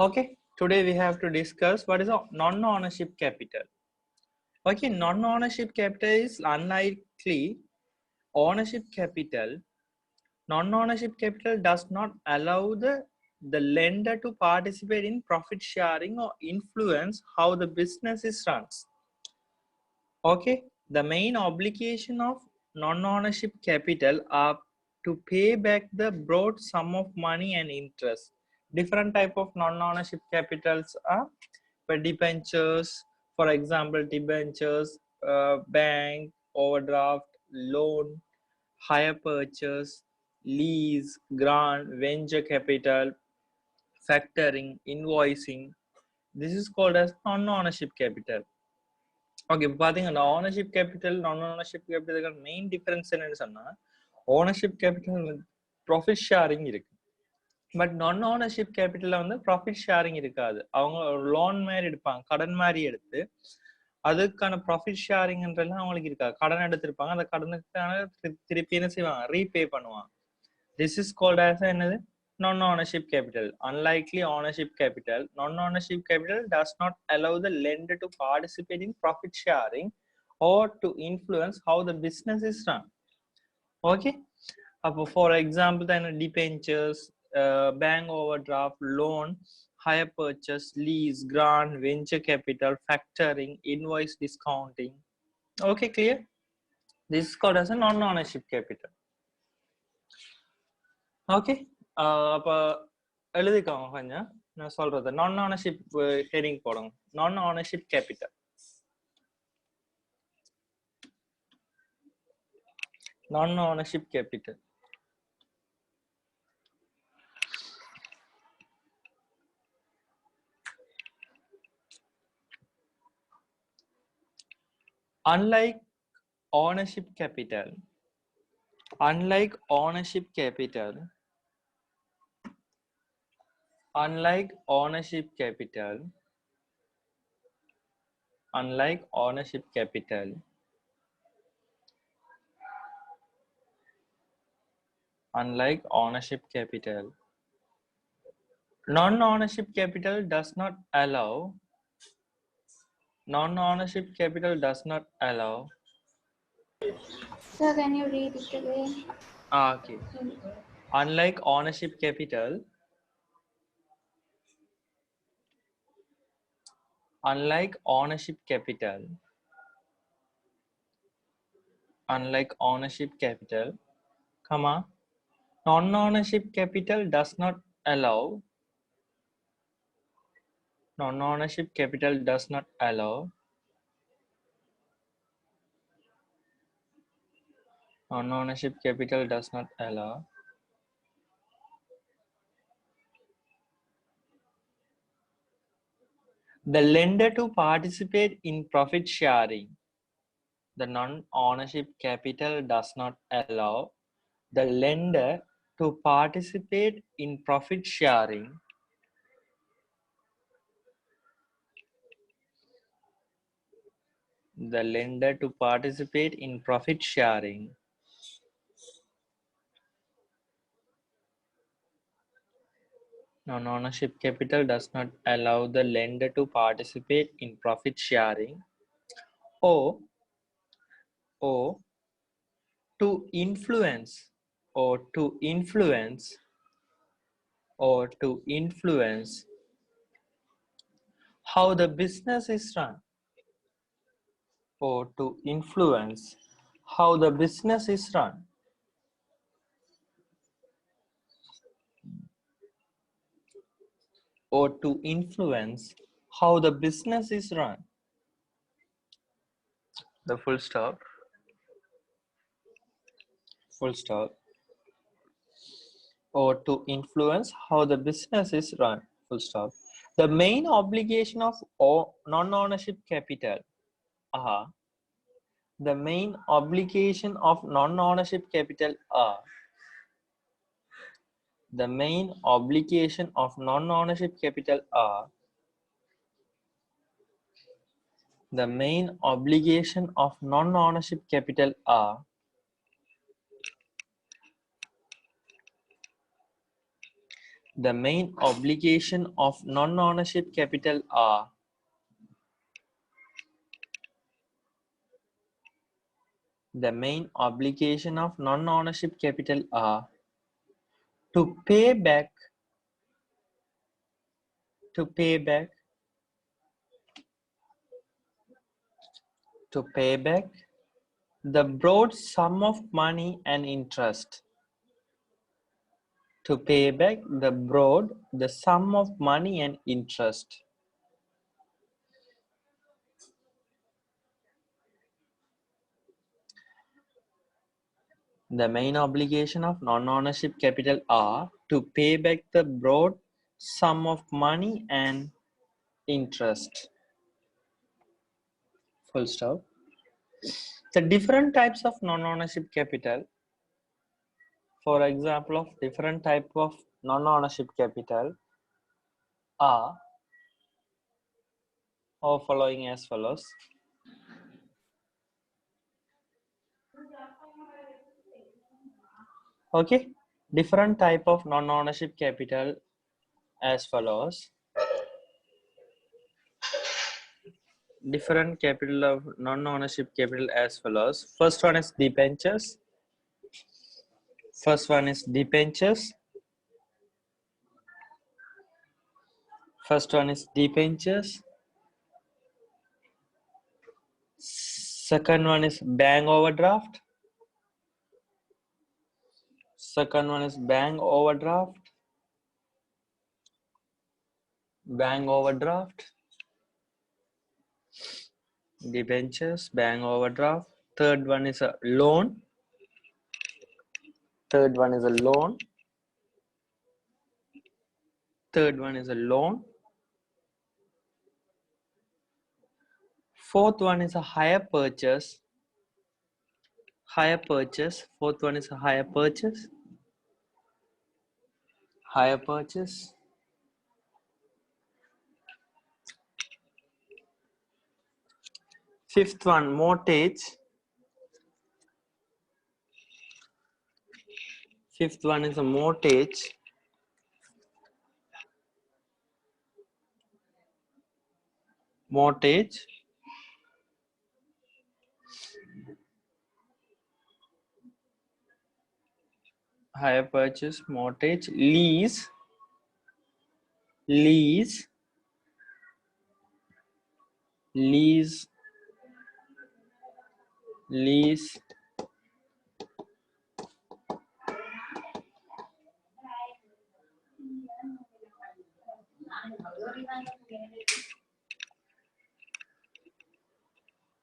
Okay, today we have to discuss what is a non-ownership capital. Okay, non-ownership capital is unlikely ownership capital. Non-ownership capital does not allow the lender to participate in profit sharing or influence how the business is run. Okay, the main obligation of non-ownership capital are to pay back the broad sum of money and interest. Different type of non-ownership capitals are debentures, for example, debentures, bank, overdraft, loan, hire purchase, lease, grant, venture capital, factoring, invoicing. This is called as non-ownership capital. Okay, பாத்தீங்கன்னா ownership capital non-ownership capital main difference என்னன்னு சொன்னா ownership capital profit sharing இருக்கு but non-ownership capital வந்து profit sharing இருக்காது. அவங்க loan மாதிரி எடுப்பாங்க, கடன் மாதிரி எடுத்து அதுக்கான ப்ராஃபிட் ஷேரிங்ன்றதுலாம் அவங்களுக்கு இருக்காது. கடன் எடுத்திருப்பாங்க, அந்த கடனுக்கான திருப்பி என்ன செய்வாங்க, ரீபே பண்ணுவாங்க. திஸ் இஸ் கால்ட் ஆஸ் என்னது, non-ownership capital. Unlikely ownership capital, non-ownership capital does not allow the lender to participate in profit sharing or to influence how the business is run. Okay, for example then debentures, bank overdraft, loan, hire purchase, lease, grant, venture capital, factoring, invoice discounting. Okay, clear? This is called as a non-ownership capital. Okay, அப்ப எழுதிக்கோங்க கொஞ்சம், நான் சொல்றது non-ownership heading போடுங்க. Non-ownership capital, non-ownership capital. Unlike ownership capital, unlike ownership capital, unlike ownership capital, unlike ownership capital, unlike ownership capital, non-ownership capital does not allow, non-ownership capital does not allow. Sir, can you read it again? Okay. Unlike ownership capital, unlike ownership capital, unlike ownership capital, comma, non-ownership capital does not allow, non-ownership capital does not allow, non-ownership capital does not allow the lender to participate in profit sharing. The non-ownership capital does not allow the lender to participate in profit sharing. The lender to participate in profit sharing. Non-ownership capital does not allow the lender to participate in profit sharing or to influence or to influence or to influence how the business is run, or to influence how the business is run, or to influence how the business is run. The full stop, full stop, or to influence how the business is run, full stop. The main obligation of non-ownership capital are, the main obligation of non-ownership capital are, the main obligation of non-ownership capital are, the main obligation of non-ownership capital are The main obligation of non-ownership capital are the main obligation of non-ownership capital are to pay back to pay back to pay back the broad sum of money and interest. To pay back the sum of money and interest. The main obligation of non-ownership capital are to pay back the broad sum of money and interest. Full stop. The different types of non-ownership capital, for example of different type of non-ownership capital are or following as follows. Okay, different type of non-ownership capital as follows. Different capital of non-ownership capital as follows. First one is debentures. First one is debentures. First one is debentures. Second one is bank overdraft. Second one is bank overdraft. Bank overdraft. Debentures, bank overdraft. Third one is a loan. Third one is a loan. Third one is a loan. Fourth one is a hire purchase. Hire purchase. Fourth one is a hire purchase. Hire purchase. Fifth one, mortgage. Fifth one is a mortgage. Mortgage. Hire purchase, mortgage, lease. Lease. Lease. Lease.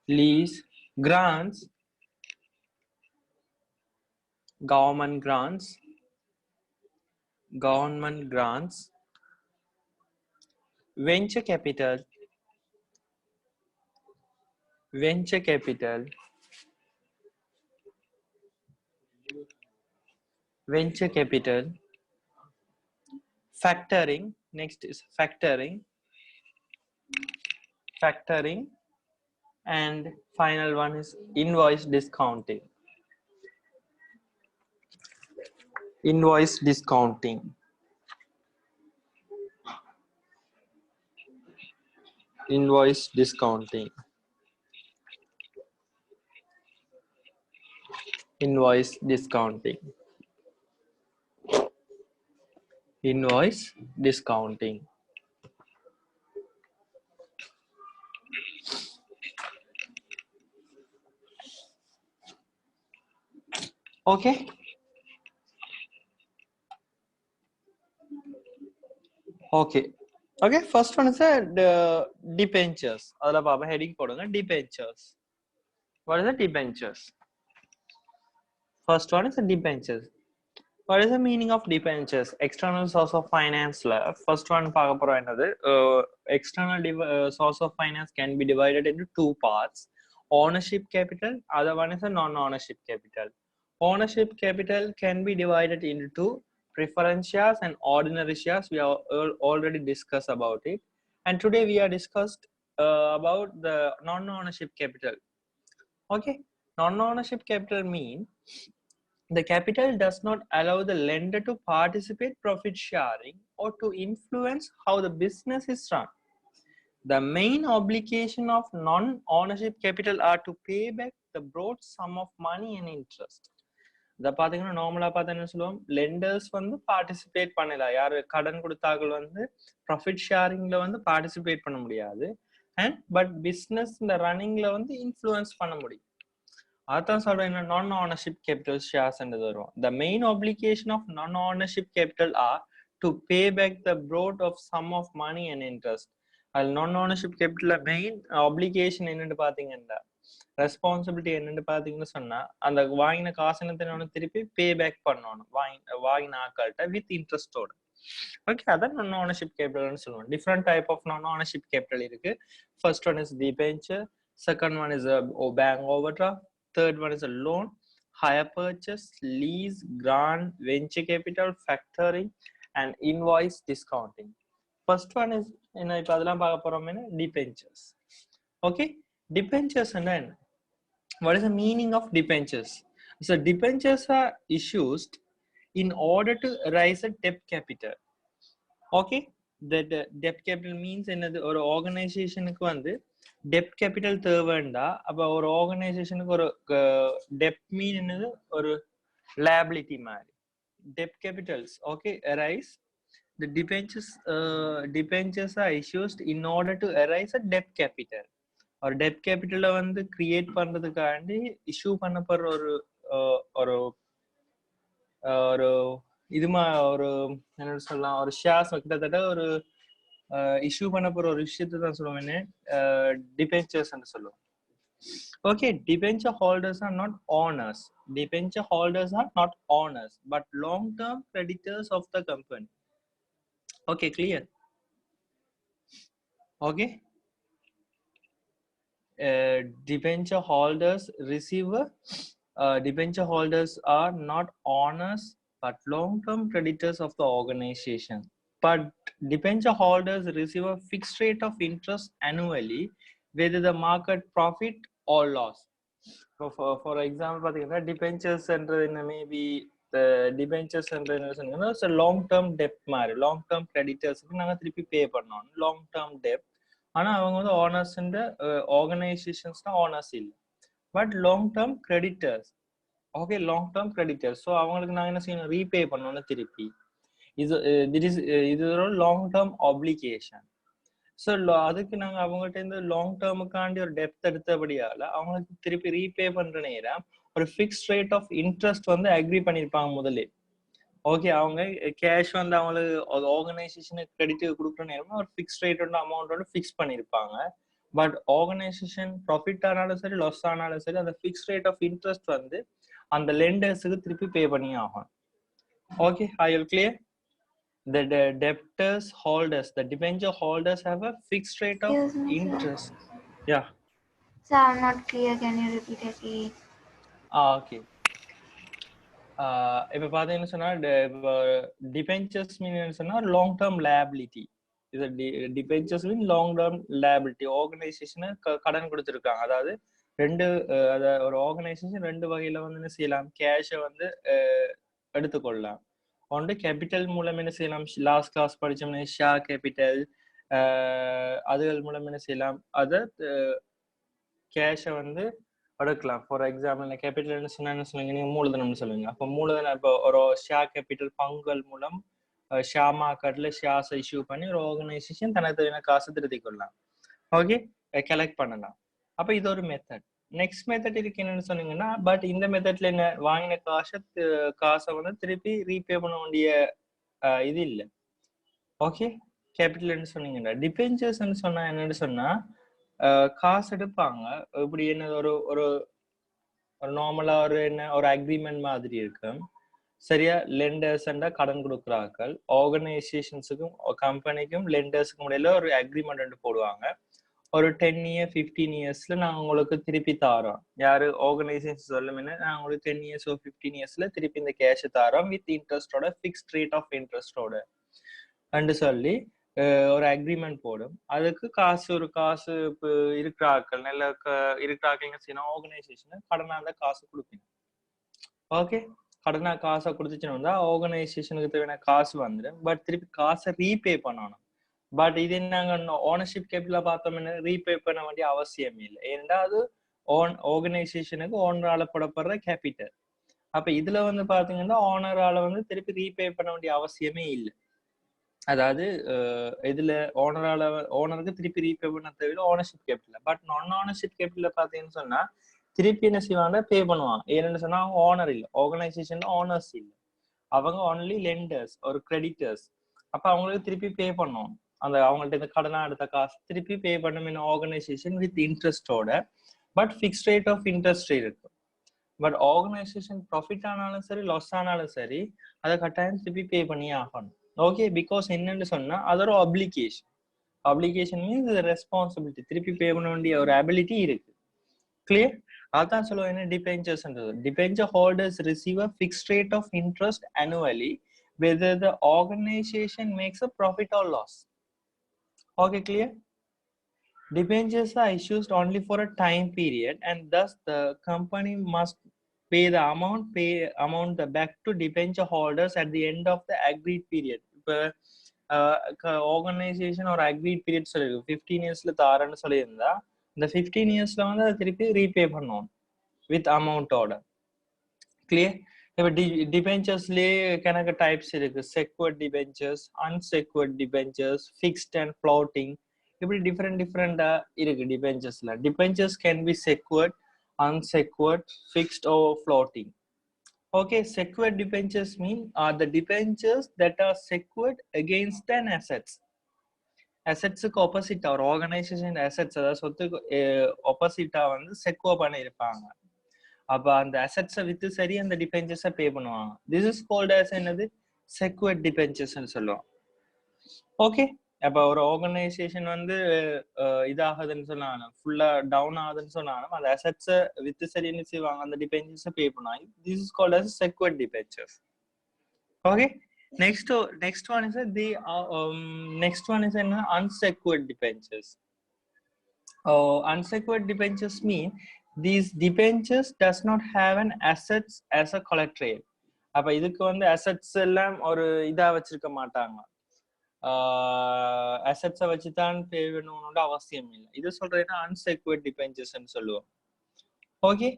Lease. Grants. Government grants. Government grants. Venture capital. Venture capital. Venture capital. Factoring. Next is factoring. Factoring. And final one is invoice discounting. Invoice discounting. Invoice discounting. Invoice discounting. Invoice discounting. Okay. Okay. Okay. First one is the debentures. Adala Baba heading podunga debentures. What is the debentures? First one is the debentures. What is the meaning of debentures? External source of finance. First one, another. External source of finance can be divided into two parts. Ownership capital. Other one is a non-ownership capital. Ownership capital can be divided into two: preference shares and ordinary shares. We have already discussed about it, and today we are discussed about the non-ownership capital. Okay, non-ownership capital mean The capital does not allow the lender to participate profit sharing or to influence how the business is run. The main obligation of non-ownership capital are to pay back the broad sum of money and interest. இதை பார்த்தீங்கன்னா நார்மலாக பார்த்தா என்ன சொல்லுவோம், lenders வந்து participate பண்ணலாம், யார் கடன் கொடுத்தார்கள் வந்து ப்ராஃபிட் ஷேரிங்ல வந்து பார்ட்டிசிபேட் பண்ண முடியாது. அண்ட் பட் பிஸ்னஸ் இந்த ரன்னிங்ல வந்து இன்ஃப்ளூயன்ஸ் பண்ண முடியும். அதான் சொல்றேன், நான் ஓனர்ஷிப் கேபிட்டல் ஷேர்ஸ் வரும். The main application of non ownership capital are to pay back the broad of sum of money and interest. அது non ownership capital main application என்னன்னு பாத்தீங்கன்னா, ரெஸ்பான்சிபிலிட்டி என்னன்னு பாத்தீங்கன்னு சொன்னா, அந்த வாங்கின காசனத்தை திருப்பி பே பேக் பண்ணணும் வாங்கின ஆக்கள்கிட்ட வித் இன்ட்ரெஸ்டோட. ஓகே, அதான் நான் ஓனர்ஷிப் கேபிட்டல்னு சொல்லுவோம். Different type of non ownership capital இருக்கு. First one is debenture, second one is bank overdraft, third one is a loan, hire purchase, lease, grant, venture capital, factoring, and invoice discounting. First one is debentures. Okay, debentures and then what is the meaning of debentures? So debentures are issued in order to raise a debt capital. Okay, that debt capital means என்னது, ஒரு ஆர்கனைசேஷனுக்கு வந்து டெப்ட் capital தேவைண்டா, அப்ப ஒரு ஆர்கனைசேஷனுக்கு ஒரு டெப்ட் மீன் என்னது, ஒரு liability மாதிரி. டெப்ட் capitals okay arise, the debentures are issued in order to arise a debt capital. ஒரு டெப்ட் கேபிட்டலை வந்து கிரியேட் பண்றதுக்காண்டி இஷ்யூ பண்ணப்படுற ஒரு ஒரு இதுமா ஒரு என்ன சொல்லலாம், ஒரு ஷேர்ஸ் கிட்டத்தட்ட ஒரு இஷ்யூ பண்ண போற ஒரு விஷயத்தை தான் சொல்லுவேன் டிபென்ச்சர்ஸ் சொல்லுவோம். Okay, debenture holders are not owners. Debenture holders are not owners but long term creditors of the company. Okay, clear? Okay, debenture holders receiver, debenture holders are not owners but long-term creditors of the organization. But debenture holders receive a fixed rate of interest annually, whether the market profit or loss. So for example, debentures and maybe the debentures and it's a long-term debt மாதிரி, long-term creditors நாங்க திருப்பி பே பண்ணோம், long-term debt. ஆனா அவங்க வந்து owners organisations தான் owners இல்லை, but long term creditors. Okay, long term creditors. So அவங்களுக்கு நாங்கள் என்ன செய்யணும், ரீபே பண்ணோம்னு திருப்பி. இது ஒரு லாங் டேர்ம் ஆப்ளிகேஷன். ஸோ அதுக்கு நாங்கள் அவங்கள்ட்ட இருந்து லாங் டேர்முக்காண்டி ஒரு டெப்த் எடுத்தபடியால அவங்களுக்கு திருப்பி ரீபே பண்ற நேரம் ஒரு ஃபிக்ஸ்ட் ரேட் ஆஃப் இன்ட்ரெஸ்ட் வந்து அக்ரி பண்ணியிருப்பாங்க முதலே. ஓகே, அவங்க கேஷ் வந்து அவங்களுக்கு ஆர்கனைசேஷனுக்கு கிரெடிட் கொடுக்குற நேரமா ஒரு ஃபிக்ஸ் ரேட்டோட அமௌண்டோட ஃபிக்ஸ் பண்ணியிருப்பாங்க. பட் ஆர்கனைசேஷன் ப்ராஃபிட் ஆனாலும் சரி லாஸ் ஆனாலும் சரி அந்த ஃபிக்ஸ் ரேட் ஆஃப் இன்ட்ரெஸ்ட் வந்து அந்த லெண்டர்ஸுக்கு திருப்பி பே பண்ணி ஆகும். Okay, I will clear? The debtors holders, the debenture holders have a fixed rate of interest. Yeah. Sir, I'm not clear. Can you repeat again? Okay. இப்போ பார்த்தீங்கன்னு சொன்னால் டிபென்ச்சர்ஸ் மீன் சொன்னால் long term liability. இது debentures mean long term liability. ஆர்கனைசேஷனை கடன் கொடுத்துருக்காங்க. அதாவது ஒரு ஆர்கனைசேஷன் ரெண்டு வகையில வந்து என்ன செய்யலாம், கேஷை வந்து எடுத்துக்கொள்ளலாம். ஒன்று கேபிட்டல் மூலம் என்ன செய்யலாம், லாஸ்ட் கிளாஸ் படிச்சோம்னா ஷேர் கேபிட்டல், அதுகள் மூலம் என்ன செய்யலாம், அதை கேஷை வந்து எடுக்கலாம். ஃபார் எக்ஸாம்பிள் கேபிட்டல் என்ன சொல்லுங்க, நீங்க மூலதனம்னு சொல்லுவீங்க. அப்போ மூலதனம் இப்போ ஒரு ஷேர் கேபிட்டல் பங்குகள் மூலம் ஷேர் மார்க்கெட்ல ஷேர்ஸ் இஷ்யூ பண்ணி ஒரு ஆர்கனைசேஷன் தனக்கு தேவையான காசு திருத்திக் கொள்ளலாம். ஓகே, கலெக்ட் பண்ணலாம். அப்போ இது ஒரு மெத்தட். நெக்ஸ்ட் மெத்தட் இருக்கு என்னன்னு சொன்னீங்கன்னா, பட் இந்த மெத்தட்ல என்ன, வாங்கின காசை வந்து திருப்பி ரீபே பண்ண வேண்டிய இது இல்லை. ஓகே, கேபிட்டல் சொன்னீங்கன்னா டிபென்ச்சர்ஸ் சொன்னா என்னன்னு சொன்னா காசு எடுப்பாங்க. இப்படி என்ன ஒரு நார்மலா ஒரு அக்ரிமெண்ட் மாதிரி இருக்கு சரியா. லெண்டர்ஸ் கடன் கொடுக்குறார்கள், ஆர்கனைசேஷன்ஸுக்கும் கம்பெனிக்கும் லெண்டர்ஸுக்கும் இடையில ஒரு அக்ரிமெண்ட் போடுவாங்க. ஒரு 10 years 15 yearsல நாங்க உங்களுக்கு திருப்பி தாரோம். யாரு ஆர்கனைசேஷன் சொல்லுமே, நாங்க உங்களுக்கு 10 years or 15 yearsல திருப்பி இந்த கேஷ் தாரோம் வித் இன்ட்ரெஸ்டோட, ஃபிக்ஸ்ட் ரேட் ஆஃப் இன்ட்ரெஸ்டோட சொல்லி ஒரு அக்ரிமெண்ட் போடும். அதுக்கு ஒரு காசு இப்போ இருக்கிறாக்கள் இருக்கிறாக்கள் என்ன செய்யணும், ஆர்கனைசேஷன் கடனா அந்த காசு கொடுப்பீங்க. ஓகே, கடனா காசை கொடுத்துச்சுன்னு ஆர்கனைசேஷனுக்கு தேவையான காசு வந்துடும். பட் திருப்பி காசை ரீபே பண்ணணும். பட் இது நாங்க ஓனர்ஷிப் கேபிட்டல பார்த்தோம்னா ரீபே பண்ண வேண்டிய அவசியம் இல்லை. ஏன்னா அது ஆர்கனைசேஷனுக்கு ஓனரால போடப்படுற கேபிட்டல். அப்ப இதுல வந்து பாத்தீங்கன்னா ஓனரால வந்து திருப்பி ரீபே பண்ண வேண்டிய அவசியமே இல்லை. அதாவது இதுல ஓனருக்கு திருப்பி ரீபே பண்ண தேவையில்லை ஓனர்ஷிப் கேபிட்டல். பட் நான் ஓனர்ஷிப் கேபிட்டல பாத்தீங்கன்னு சொன்னா திருப்பி என்ன செய்வாங்க, பே பண்ணுவாங்க. ஏன்னு சொன்னா அவங்க ஓனர் இல்லை, ஆர்கனைசேஷன்ல ஓனர்ஸ் இல்லை, அவங்க ஒன்லி லெண்டர்ஸ் ஒரு கிரெடிட்டர்ஸ். அப்ப அவங்களுக்கு திருப்பி பே பண்ணுவோம். அந்த அவங்கள்ட்ட இந்த கடனா எடுத்த காசு திருப்பி பே பண்ணும் ஆர்கனைசேஷன் வித் இன்ட்ரெஸ்டோட. But fixed rate of interest இருக்கு. பட் ஆர்கனைசேஷன் ப்ராஃபிட் ஆனாலும் சரி லாஸ் ஆனாலும் சரி அதை கட்டாயம் திருப்பி பே பண்ணி ஆகணும். ஓகே, பிகாஸ் என்னன்னு சொன்னா அது ஒரு அப்ளிகேஷன் மீன்ஸ் ரெஸ்பான்சிபிலிட்டி, திருப்பி பே பண்ண வேண்டிய ஒரு அபிலிட்டி இருக்கு. கிளியர்? அதான் சொல்லுவாங்க டிபெஞ்சர்ஸ்ன்றது. Debenture holders receive a fixed rate of interest annually whether the organization makes a profit or loss. Okay, clear? Debentures are issued only for a time period and thus the company must pay the amount back to debenture holders at the end of the agreed period. Organisation ஒரு agreed period சொல்லிருக்கு, 15 இயர்ஸ்ல தாரன்னு சொல்லியிருந்தா இந்த 15 இயர்ஸ்ல வந்து அதை திருப்பி repay பண்ணுவோம் வித் அமௌண்டோட. கிளியர்? இப்போ டிபெஞ்சர்ஸ்லேயே கணக்கு டைப்ஸ் இருக்கு. Secured debentures, unsecured debentures, fixed and floating, இப்படி டிஃப்ரெண்டா இருக்கு டிபெஞ்சர்ஸ்ல. Debentures can be secured, unsecured, fixed or floating. Okay, secured debentures mean are the debentures that are secured against an assets. அசெட்ஸுக்கு ஆப்போசிட்டா ஒரு organisation assets, அதாவது சொத்துக்கு ஆப்போசிட்டா வந்து செக்யூர் பண்ணி இருப்பாங்க. அப்ப அந்த அசெட்ஸை வித்து சரி அந்த டிபெஞ்சர்ஸை பே பண்ணுவாங்க. திஸ் இஸ் கால்ட் as என்னது, செக்யூர்ட் டிபெஞ்சர்ஸ்ன்னு சொல்லுவோம். ஓகே, அப்ப ஒரு ஆர்கனைசேஷன் வந்து இதாகுதுன்னு சொன்னாலும் ஃபுல்லா டவுன் ஆகுதுன்னு சொன்னாலும் அந்த அசெட்ஸை வித்து சரி என்ன செய்வாங்க, அந்த டிபெஞ்சர்ஸை பே பண்ணுவாங்க. This is called as secured debentures. Okay, next one is next one is an unsecured debentures. Unsecured debentures mean these debentures does not have an assets as a collateral. அப்ப இதுக்கு வந்து அசெட்ஸ் எல்லாம் ஒரு இதா வச்சிருக்க மாட்டாங்க, அசெட்ஸை வச்சுதான் பே பண்ணணும்னு அவசியம் இல்லை. இது சொல்றதுன்னா unsecured debentures சொல்லுவோம். Okay,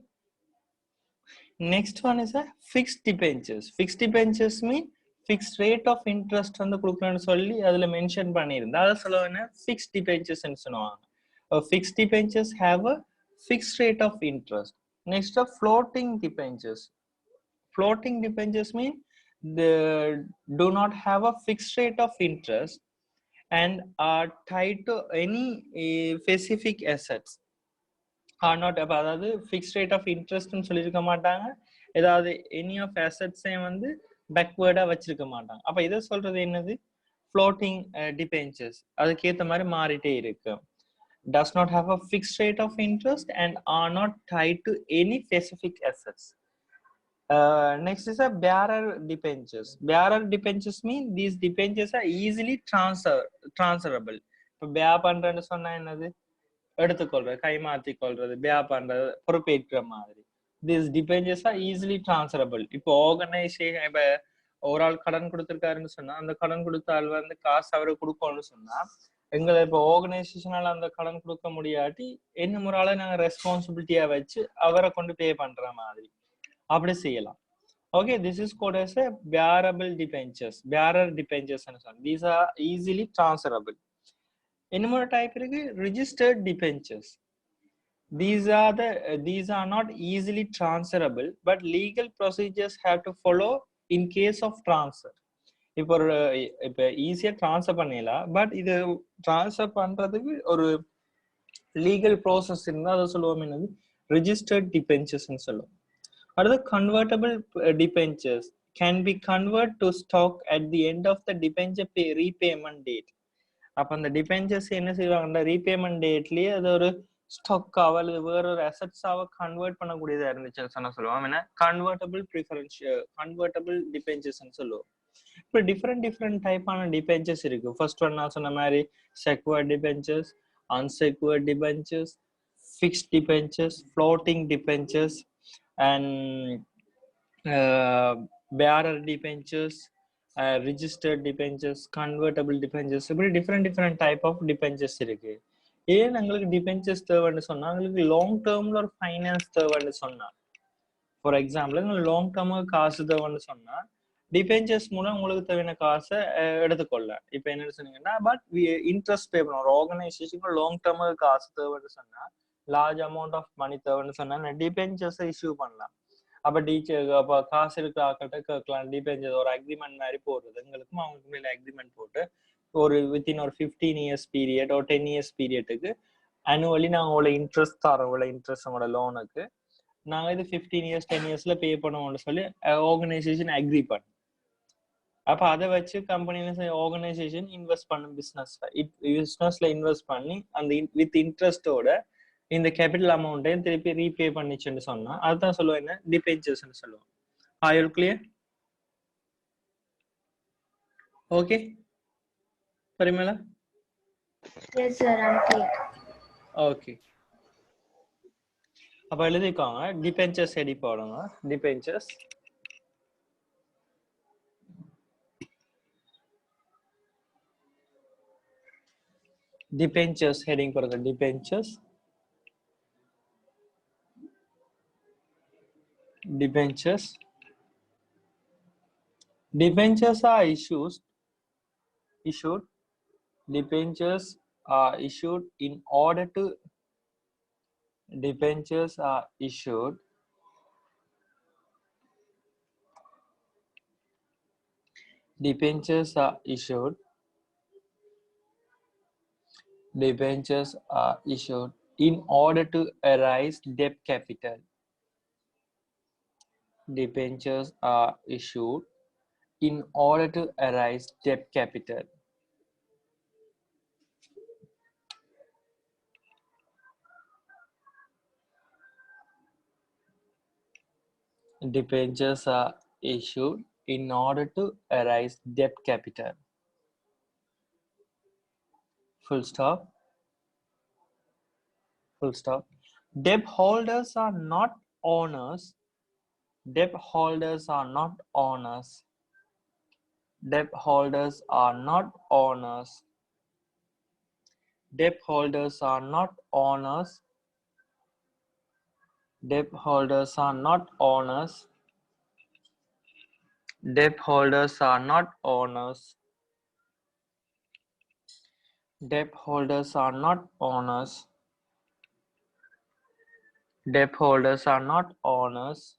next one is a fixed debentures. Fixed debentures mean fixed rate of interest வந்து கொடுக்கணும்னு சொல்லி அதுல மென்ஷன் பண்ணியிருந்தா அதை சொல்லுவாங்க fixed debentures சொல்லுவாங்க. Fixed debentures have a fixed rate of interest. Next are floating debentures. Floating debentures mean they do not have a fixed rate of interest and are tied to any specific assets. அதாவது fixed rate of இன்ட்ரெஸ்ட்னு சொல்லியிருக்க மாட்டாங்க, ஏதாவது any of அசெட்ஸையும் வந்து பேக்வேர்டா வச்சிருக்க மாட்டாங்க. அப்ப இதை சொல்றது என்னது, ஃப்ளோட்டிங் டிபெஞ்சர்ஸ். அதுக்கேற்ற மாதிரி மாறிட்டே இருக்கு. does not have a fixed rate of interest and are not tied to any specific assets. Next is a bearer debentures. Bearer debentures mean these debentures are easily transferable. இப்போ bear பண்றேன்னு சொன்னா என்னது, எடுத்துக்கொள்றது, கைமாற்றி கொள்றது, bear பண்றது, பொறுப்பேற்ற மாதிரி. These debentures are easily transferable. இப்போ organisation இப்ப ஒரு ஆள் கடன் கொடுத்திருக்காருன்னு சொன்னா அந்த கடன் கொடுத்த ஆள் வந்து காசு அவருக்கு கொடுக்கணும்னு சொன்னா எங்களை இப்போ ஆர்கனைசேஷனால அந்த கடன் கொடுக்க முடியாட்டி என்ன முறையால நாங்க ரெஸ்பான்சிபிலிட்டியா வச்சு அவரை கொண்டு பே பண்ற மாதிரி அப்படி செய்யலாம். Okay, this is called as a bearable debentures. bearer debentures ன்னு சொல்றோம். These are easily transferable. இன்னொரு டைப் இருக்கு registered debentures. These are not easily transferable but legal procedures have to follow in case of transfer. இப்போ ஈஸியா transfer பண்ணிடலாம், but இது transfer பண்றதுக்கு ஒரு லீகல் ப்ராசஸ் இருந்தா அதை சொல்லுவோம் என்னது, ரிஜிஸ்டர்ட் டிபென்ச்சர்ஸ்ன்னு சொல்லுவோம். அடுத்து convertible debentures can be convert to stock at the end of the debenture repayment date. அப்ப அந்த டிபென்ச்சர்ஸ் என்ன செய்வாங்கன்னா ரீபேமெண்ட் டேட்லயே அது ஒரு ஸ்டாக்காவோ அல்லது வேற ஒரு அசெட்ஸாவோ கன்வெர்ட் பண்ணக்கூடியதா இருந்துச்சுன்னு சொன்னா சொல்லுவோம் என்ன, கன்வெர்ட்டபிள் டிபென்ச்சர்ஸ்ன்னு சொல்லுவோம். இப்போ டிஃப்ரெண்ட் டைப்பான டிபென்ச்சர்ஸ் இருக்கு. ஃபர்ஸ்ட் ஒன் நான் சொன்ன மாதிரி secured debentures, unsecured debentures, fixed debentures, floating debentures and bearer debentures, registered debentures, convertible debentures, இப்படி different type of debentures இருக்கு. ஏன் எங்களுக்கு debentures தேவைன்னு சொன்னா எங்களுக்கு லாங் டேர்ம்ல ஒரு ஃபைனான்ஸ் தேவைன்னு சொன்னா, ஃபார் எக்ஸாம்பிள் உங்களுக்கு லாங் டேர்முக்கு காசு தேவைன்னு சொன்னா டிபெஞ்சர்ஸ் மூலம் உங்களுக்கு தேவையான காசை எடுத்துக்கொள்ள. இப்போ என்னன்னு சொன்னீங்கன்னா பட் இன்ட்ரெஸ்ட் பே பண்ணுவோம். ஒரு ஆர்கனைசேஷனுக்கு லாங் டேர்முக்கு காசு தேவைன்னு சொன்னா, லார்ஜ் அமௌண்ட் ஆஃப் மணி தேவைன்னு சொன்னா டிபெஞ்சர்ஸை இஷ்யூ பண்ணலாம். அப்போ காசு இருக்கிற ஆக்கிட்ட கேட்கலாம் டிபெஞ்சர், ஒரு அக்ரிமெண்ட் மாதிரி போடுறது. எங்களுக்கும் அவங்களுக்கு மேல அக்ரிமெண்ட் போட்டு ஒரு வித்தின் ஒரு 15 இயர்ஸ் பீரியட் ஒரு 10 இயர்ஸ் பீரியட்டுக்கு அனுவலி நாங்கள் உங்களை இன்ட்ரெஸ்ட் தரோம், உங்களை இன்ட்ரெஸ்ட் உங்களோட லோனுக்கு நாங்கள் இது 15 இயர்ஸ் 10 இயர்ஸ்ல பே பண்ணுவோம்னு சொல்லி ஆர்கனைசேஷன் அக்ரி பண்ணும். அப்போ அதை வச்சு கம்பெனில ஆர்கனைசேஷன் இன்வெஸ்ட் பண்ணும் பிஸ்னஸ்ல இன்வெஸ்ட் பண்ணி அந்த வித் இன்ட்ரெஸ்டோட இந்த கேபிட்டல் அமௌண்ட்டையும் திருப்பி ரீபே பண்ணிச்சுன்னு சொன்னா அதுதான் சொல்லுவோம் என்ன டிபெஞ்சர்ஸ்ன்னு சொல்லுவோம். R clear? Okay Parimala? Yes, sir, I'm clear. Okay, அப்ப எழுதிக்கோங்க டிபெஞ்சர்ஸ் எடி போடுங்க. Debentures debentures heading for the debentures are issued debentures are issued in order to debentures are issued debentures are issued in order to arise debt capital. Debentures are issued in order to arise debt capital. Debentures are issued in order to arise debt capital. Full stop. Full stop. Debt holders are not owners. Debt holders are not owners. Debt holders are not owners. Debt holders are not owners. Debt holders are not owners. Debt holders are not owners. Debt holders are not owners. Debt holders are not owners.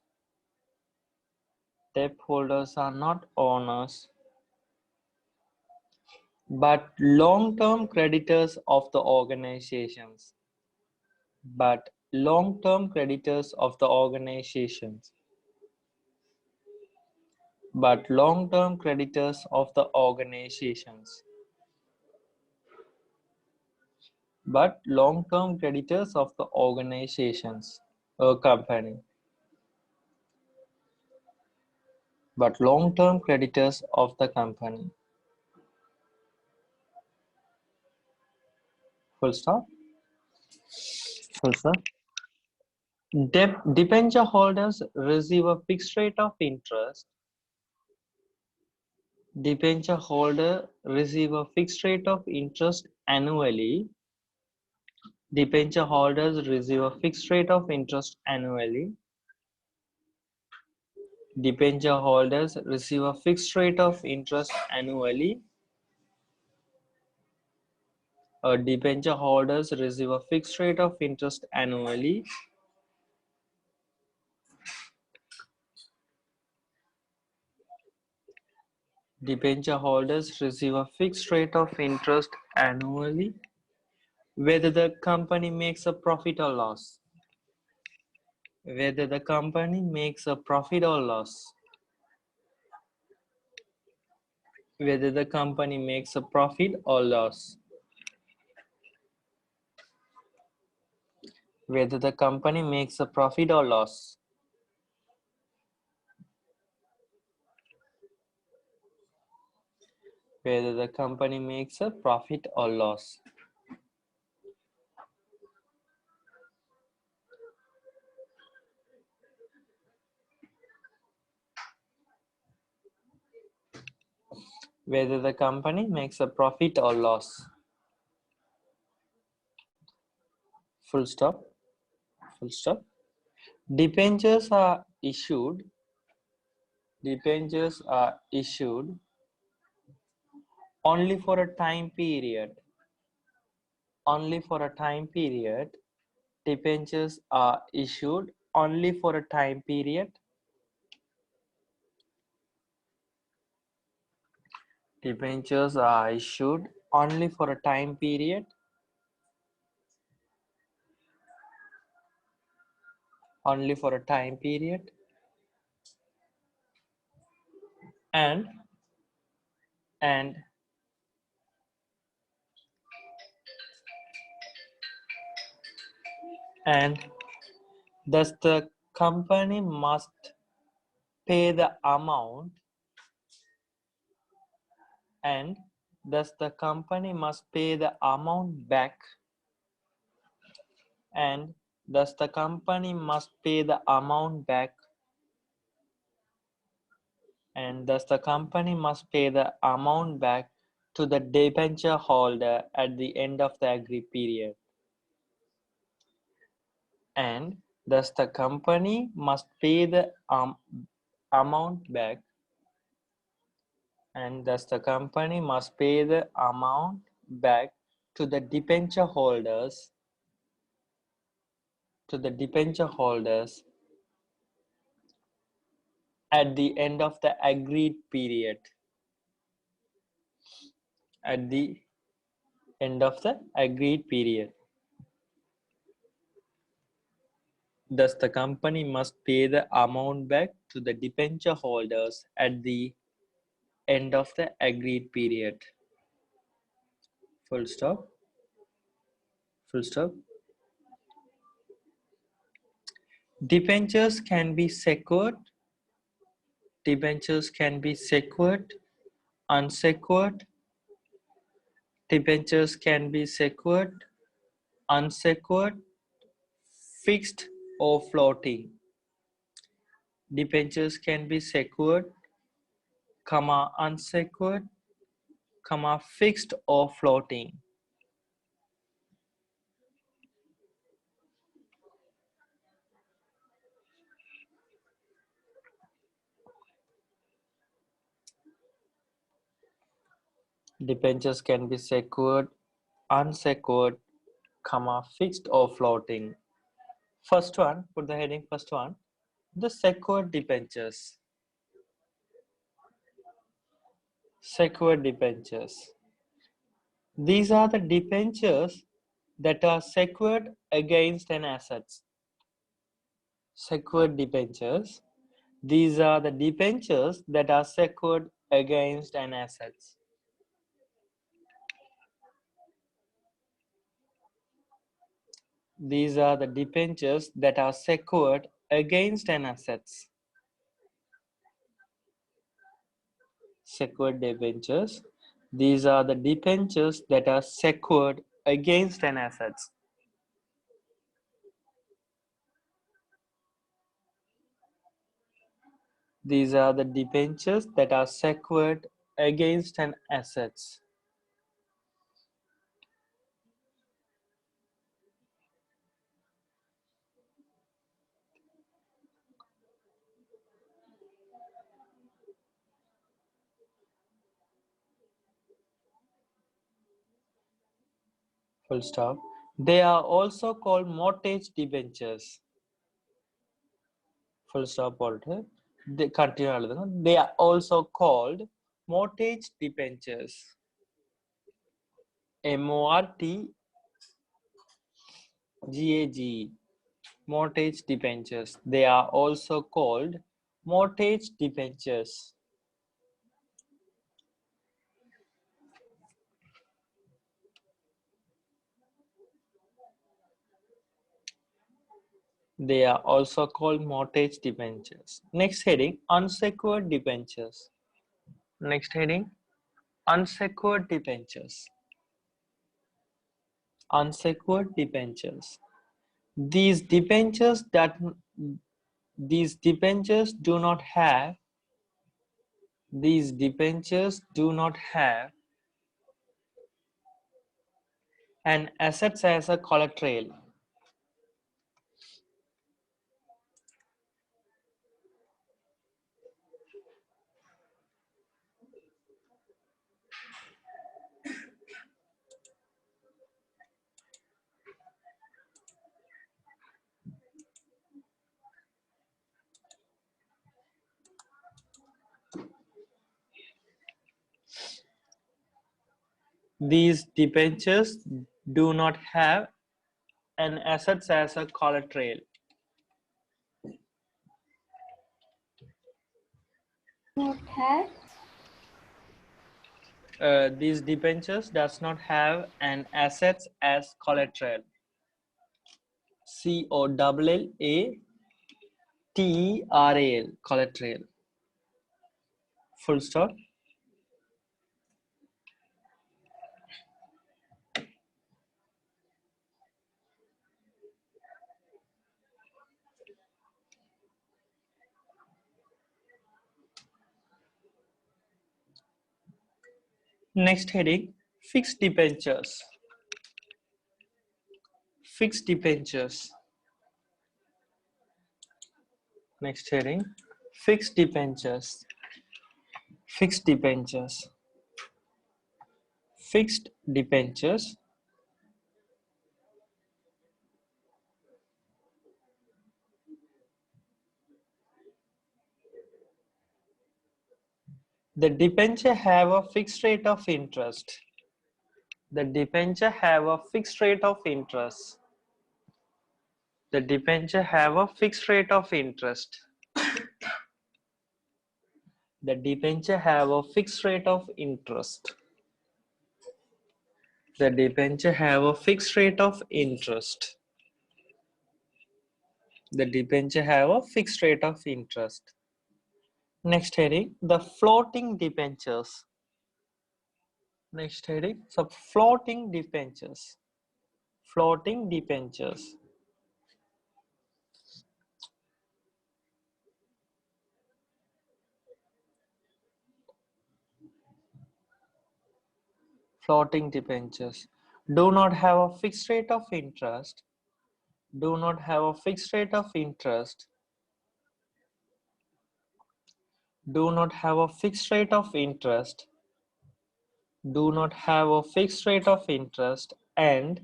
Debt holders are not owners, but long-term creditors of the organizations. But long-term creditors of the organizations. But long-term creditors of the organizations. But long-term creditors of the organizations or company. But long-term creditors of the company. Full stop. Full stop. Debenture holders receive a fixed rate of interest. Debenture holder receive a fixed rate of interest annually. Debenture holders receive a fixed rate of interest annually. Debenture holders receive a fixed rate of interest annually. Debenture holders receive a fixed rate of interest annually. Debenture holders receive a fixed rate of interest annually, whether the company makes a profit or loss. Whether the company makes a profit or loss. Whether the company makes a profit or loss. Whether the company makes a profit or loss. Whether the company makes a profit or loss. whether the company makes a profit or loss. Full stop. Full stop. Debentures are issued. Debentures are issued only for a time period. Only for a time period. Debentures are issued only for a time period. Debentures are issued only for a time period. Only for a time period. And thus the company must pay the amount, and thus the company must pay the amount back, and thus the company must pay the amount back, and thus the company must pay the amount back to the debenture holder at the end of the agreed period. And thus the company must pay the amount back, and thus the company must pay the amount back to the debenture holders at the end of the agreed period. At the end of the agreed period. Thus, the company must pay the amount back to the debenture holders at the end of the agreed period. Full stop. Full stop. Debentures can be secured. Debentures can be secured, unsecured. Debentures can be secured, unsecured, fixed or floating. Debentures can be secured, unsecured, fixed or floating. Debentures can be secured, unsecured, fixed or floating. First one, put the heading first one, the secured debentures. Secured debentures. These are the debentures that are secured against an asset. Secured debentures. These are the debentures that are secured against an asset. These are the debentures that are secured against an asset. Secured debentures. These are the debentures that are secured against an asset. These are the debentures that are secured against an asset. Full stop. They are also called mortgage debentures. Full stop. They continue. They are also called mortgage debentures. MORTGAG. Mortgage debentures. They are also called mortgage debentures. They are also called mortgage debentures. Next heading, unsecured debentures. Next heading, unsecured debentures. Unsecured debentures. These debentures do not have These debentures do not have an assets as a collateral. These debentures do not have an assets as a collateral. Not have. These debentures does not have an assets as collateral. COLLATERAL, collateral. Full stop. Next heading, fixed debentures. Fixed debentures. Next heading, fixed debentures. Fixed debentures. Fixed debentures. The debenture have a fixed rate of interest. The debenture have a fixed rate of interest. The debenture have a fixed rate of interest. The debenture have a fixed rate of interest. The debenture have a fixed rate of interest. The debenture have a fixed rate of interest. Next heading, the floating debentures. Next heading, so floating debentures. Floating debentures. Floating debentures do not have a fixed rate of interest. Do not have a fixed rate of interest. Do not have a fixed rate of interest. Do not have a fixed rate of interest and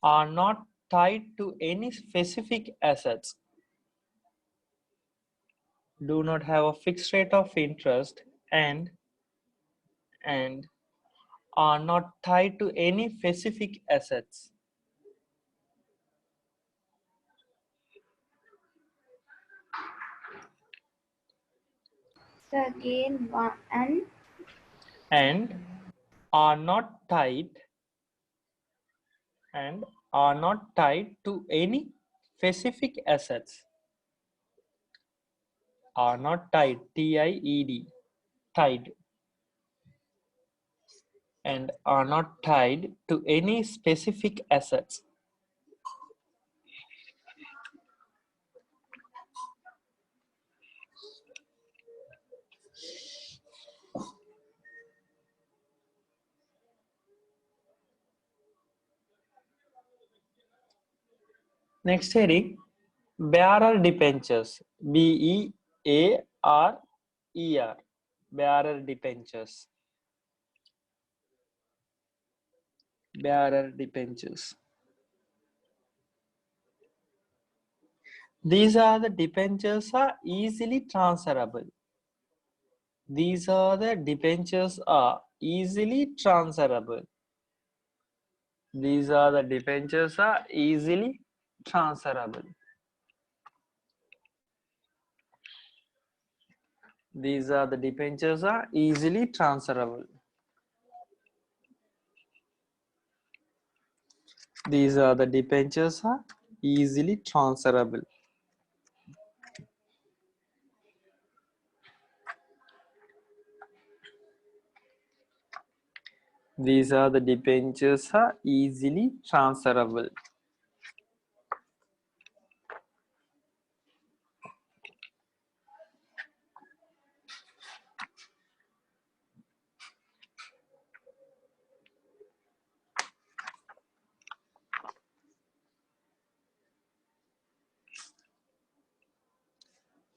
are not tied to any specific assets. Do not have a fixed rate of interest and are not tied to any specific assets. So again, one And are not tied to any specific assets. Are not tied, T-I-E-D, tied, and are not tied to any specific assets. Next heading, bearer debentures, B-E-A-R-E-R, bearer debentures. Bearer debentures. These are the debentures are easily transferable. These are the debentures are easily transferable. These are the debentures are easily transferable. These are the debentures are easily transferable. These are the debentures are easily transferable. These are the debentures are easily transferable.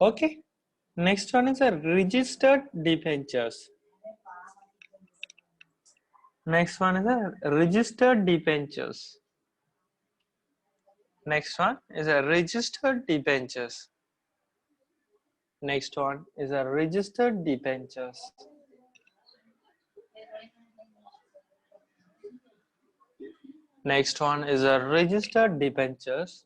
Okay. Next one is a registered debentures. Next one is a registered debentures. Next one is a registered debentures. Next one is a registered debentures. Next one is a registered debentures.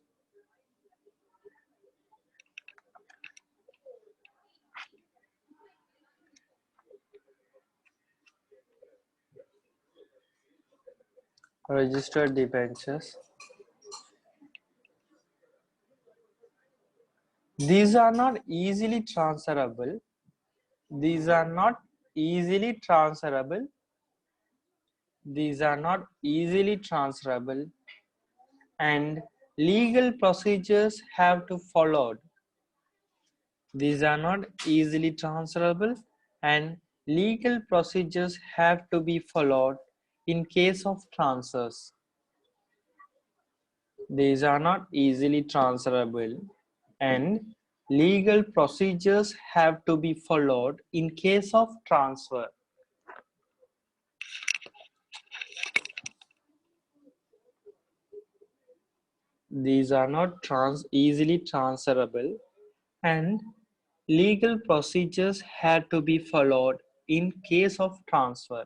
Registered debentures. These are not easily transferable. These are not easily transferable. These are not easily transferable, and legal procedures have to followed. These are not easily transferable, and legal procedures have to be followed in case of transfers. These are not easily transferable, and legal procedures have to be followed in case of transfer. These are not easily transferable, and legal procedures had to be followed in case of transfer.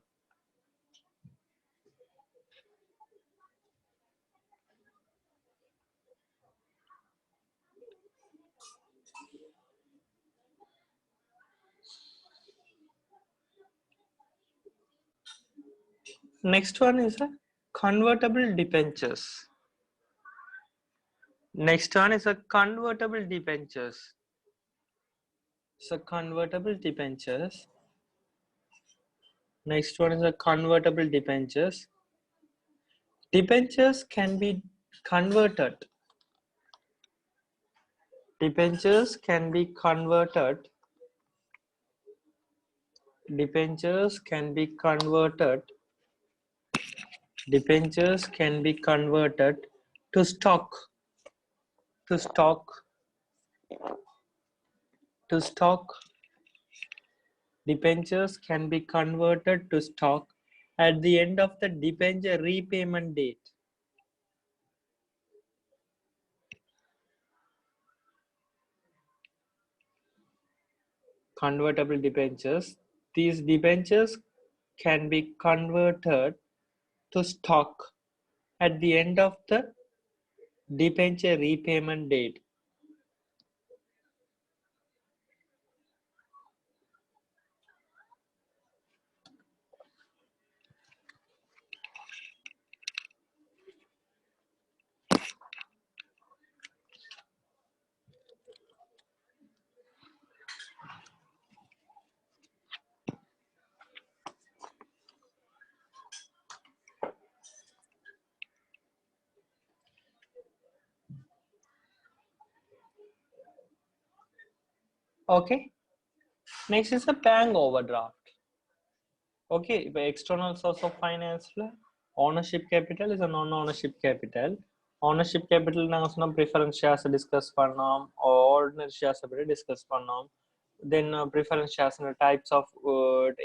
Next one is a convertible debentures. Next one is a convertible debentures. So convertible debentures. Next one is a convertible debentures. Debentures can be converted. Debentures can be converted. Debentures can be converted. Debentures can be converted to stock. To stock. To stock. Debentures can be converted to stock at the end of the debenture repayment date. Convertible debentures. These debentures can be converted to stock at the end of the debenture repayment date. Okay. Next is a bank overdraft. Okay, the external source of finance, ownership capital is a non-ownership capital. Ownership capital நாங்க சொன்ன preference shares discuss பண்ணோம், ordinary shares பத்தி discuss பண்ணோம். Then preference shares types of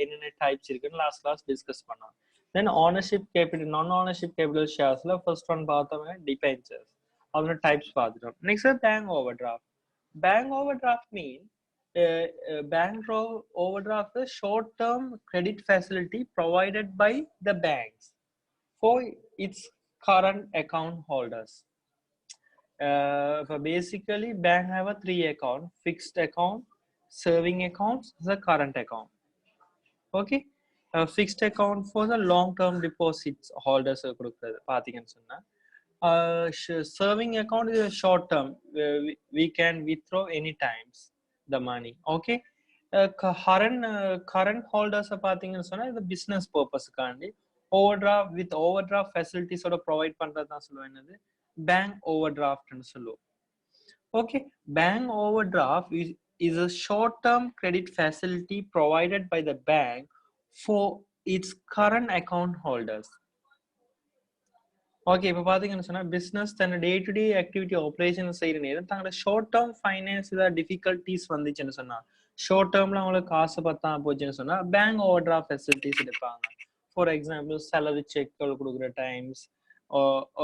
என்னென்ன types இருக்குன்னு last class discuss பண்ணோம். Then ownership capital, non-ownership capital sharesல first one பார்த்தோமே debentures. அதோட types பார்த்துட்டோம். Next is bank overdraft. Bank overdraft mean bank overdraft is short-term credit facility provided by the banks for its current account holders. Basically, bank have a 3 account: fixed account, saving accounts, the current account. Okay, fixed account for the long-term deposits holders கொடுக்கிறது பார்த்தீங்கன்னு சொன்னா, saving account is a short term where we can withdraw any times the money. Okay, current holders பார்த்தீங்கன்னு சொன்னா இது business purpose-காண்டி overdraft with overdraft facilities ஓட provide பண்றது தான் சொல்லுவேன், என்னது bank overdraft ன்னு சொல்லுவோம். Okay, bank overdraft is a short-term credit facility provided by the bank for its current account holders. Okay, இப்போ பார்த்தீங்கன்னு சொன்னா பிசினஸ் தன் day to day activity operation செய்யற நேரம் தங்களோட ஷார்ட் டேர்ம் ஃபைனான்ஸ் ஏதாவது டிஃபிகல்ட்டிஸ் வந்துச்சுன்னு சொன்னா, ஷார்ட் டேர்ம்ல அவங்களுக்கு காசு பத்தாம போச்சுன்னு சொன்னா பேங்க் ஓவர் டிராஃப்ட் ஃபெசிலிட்டிஸ் எடுப்பாங்க. ஃபார் எக்ஸாம்பிள் சேலரி செக்கள் கொடுக்குற டைம்ஸ்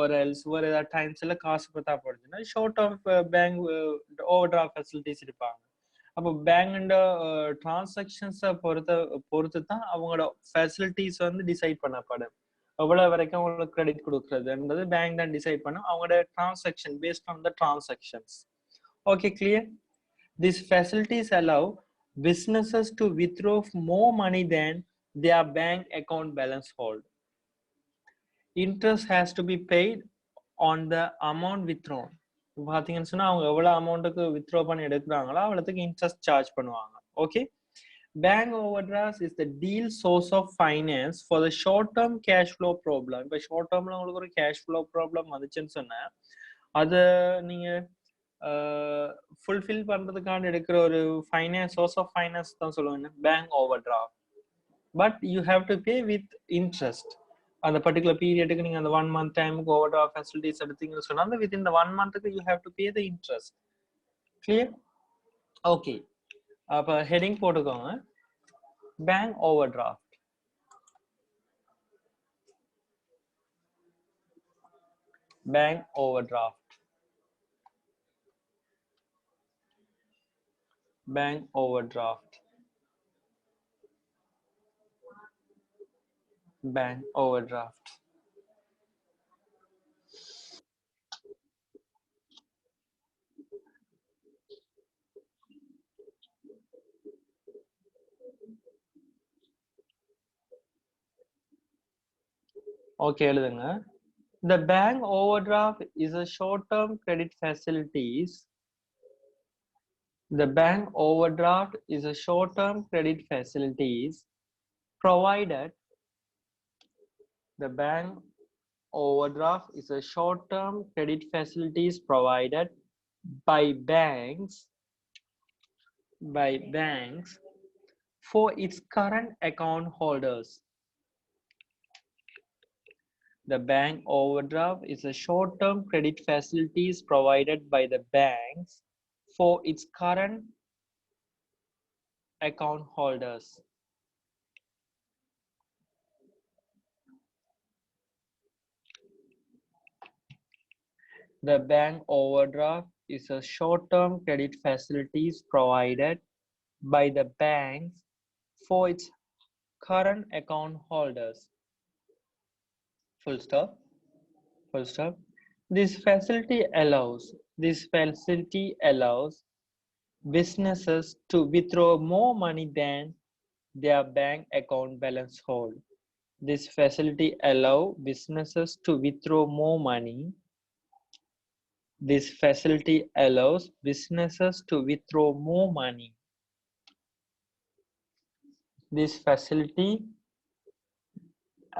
ஒரு எல்ஸ் வேறு ஏதாவது டைம்ஸ்ல காசு பத்தா போடுச்சுன்னா short term bank overdraft facilities எடுப்பாங்க. அப்போ பேங்கோட டிரான்சாக்ஷன்ஸை பொறுத்து தான் அவங்களோட ஃபெசிலிட்டிஸ் வந்து டிசைட் பண்ணப்படும். எவ்வளவு வரைக்கும் அவங்களுக்கு கிரெடிட் கொடுக்கறதுன்றது பேங்க் தான் டிசைட் பண்ணும். அவங்களோட transaction based on the transactions. Okay, clear? These facilities allow businesses to withdraw more money than their bank account balance hold. Interest has to be paid on the amount withdrawn. பார்த்தீங்கன்னு சொன்னா அவங்க எவ்வளவு அமௌண்ட்டுக்கு withdraw பண்ணி எடுக்கிறாங்களோ அவ்வளவுக்கு interest charge பண்ணுவாங்க. Okay, bank overdraft is the deal source of finance for the short term cash flow problem. இப்போ ஷார்ட் டேர்ம்ல உங்களுக்கு ஒரு கேஷ் ஃப்ளோ ப்ராப்ளம் வந்துச்சுன்னு சொன்னா அதை நீங்க ஃபுல்ஃபில் பண்றதுக்கான எடுக்கிற ஒரு ஃபைனான்ஸ் சோர்ஸ் ஆஃப் ஃபைனான்ஸ் தான் சொல்லுவாங்க bank overdraft. But you have to pay with interest. அந்த பர்டிகுலர் பீரியடுக்கு நீங்க அந்த 1 month டைமுக்கு ஓவர்டிராஃப்ட் ஃபெசிலிட்டிஸ் எடுத்தீங்கன்னு சொன்னா அந்த வித் இன் த 1 monthக்கு you have to pay the interest. Clear? Okay, அப்ப ஹெடிங் போட்டுக்கோங்க, bank overdraft. Bank overdraft. Bank overdraft. Bank overdraft. Okay, எழுதுங்க. The bank overdraft is a short-term credit facilities. The bank overdraft is a short-term credit facilities provided. The bank overdraft is a short-term credit facilities provided by banks for its current account holders. The bank overdraft is a short-term credit facilities provided by the banks for its current account holders. The bank overdraft is a short-term credit facilities provided by the banks for its current account holders. Full stop. Full stop. This facility allows businesses to withdraw more money than their bank account balance hold. This facility allows businesses to withdraw more money. This facility allows businesses to withdraw more money. This facility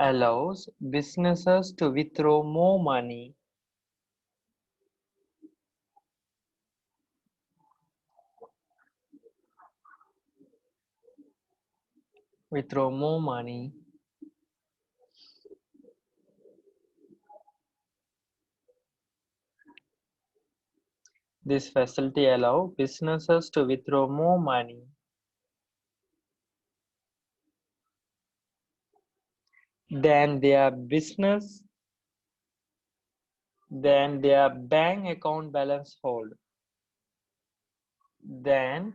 allows businesses to withdraw more money. Withdraw more money. This facility allows businesses to withdraw more money than their bank account balance hold. Than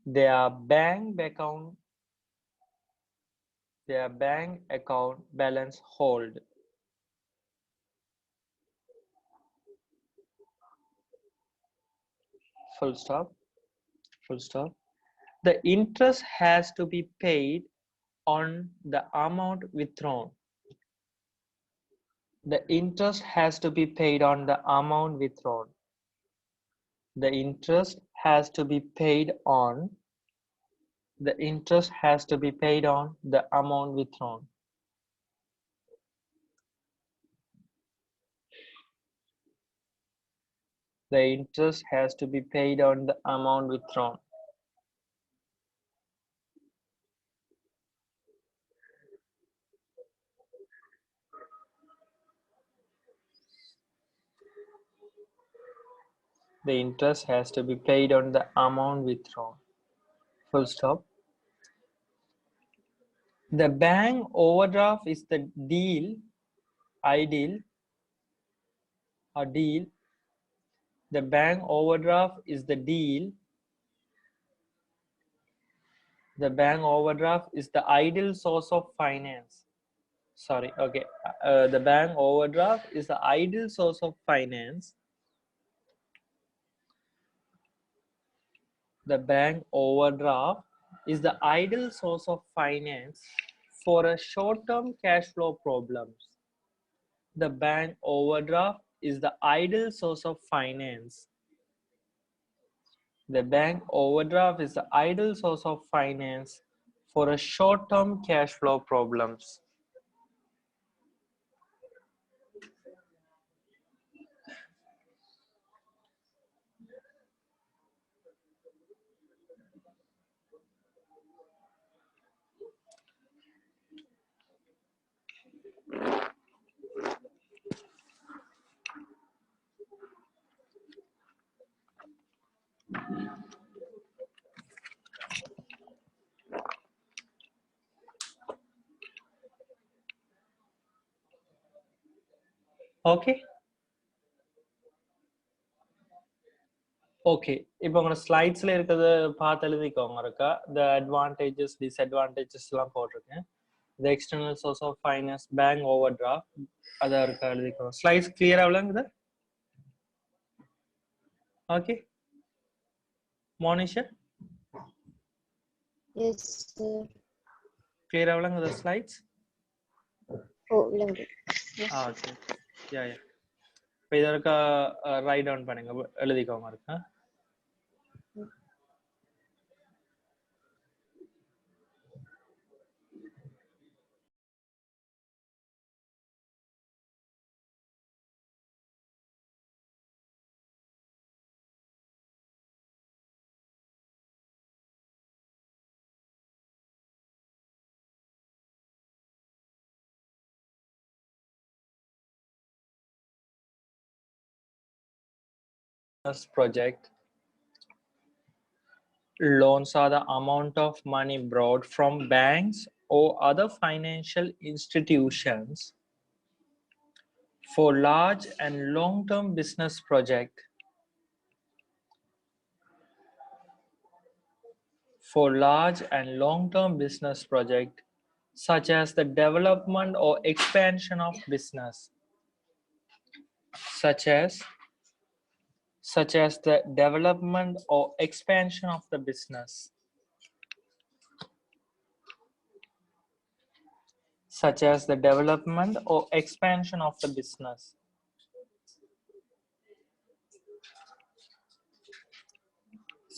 their bank account balance hold. Full stop. Full stop. The interest has to be paid on the amount withdrawn. The interest has to be paid on the amount withdrawn. The interest has to be paid on. The interest has to be paid on the amount withdrawn. The interest has to be paid on the amount withdrawn. The interest has to be paid on the amount withdrawn. Full stop. The bank overdraft is the ideal. The bank overdraft is the deal. The bank overdraft is the ideal source of finance. Sorry, okay. The bank overdraft is the ideal source of finance. The bank overdraft is the ideal source of finance for a short-term cash flow problems. The bank overdraft is the ideal source of finance. The bank overdraft is the ideal source of finance for a short-term cash flow problems. Okay. Okay, இப்போ உங்களோட ஸ்லைட்ஸ்ல இருக்கிறத பார்த்து எழுதிக்கோங்க இருக்கா. The advantages, disadvantages எல்லாம் போட்டிருக்கேன். The external source of finance, bank overdraft, அதை இருக்கா எழுதிக்கோங்க. ஸ்லைட்ஸ் கிளியரா விளங்குதா? Okay. Monisha? Yes, sir. Clear விளங்குதா ஸ்லைட்ஸ்? Oh, விளங்குது. Yes. ஓகே. யா. இப்போ இதை இருக்கா ரைட் டவுன் பண்ணுங்க, எழுதிக்கோங்க இருக்கா. Project. Loans are the amount of money borrowed from banks or other financial institutions for large and long-term business project. For large and long-term business project, such as the development or expansion of business, such as the development or expansion of the business, such as the development or expansion of the business,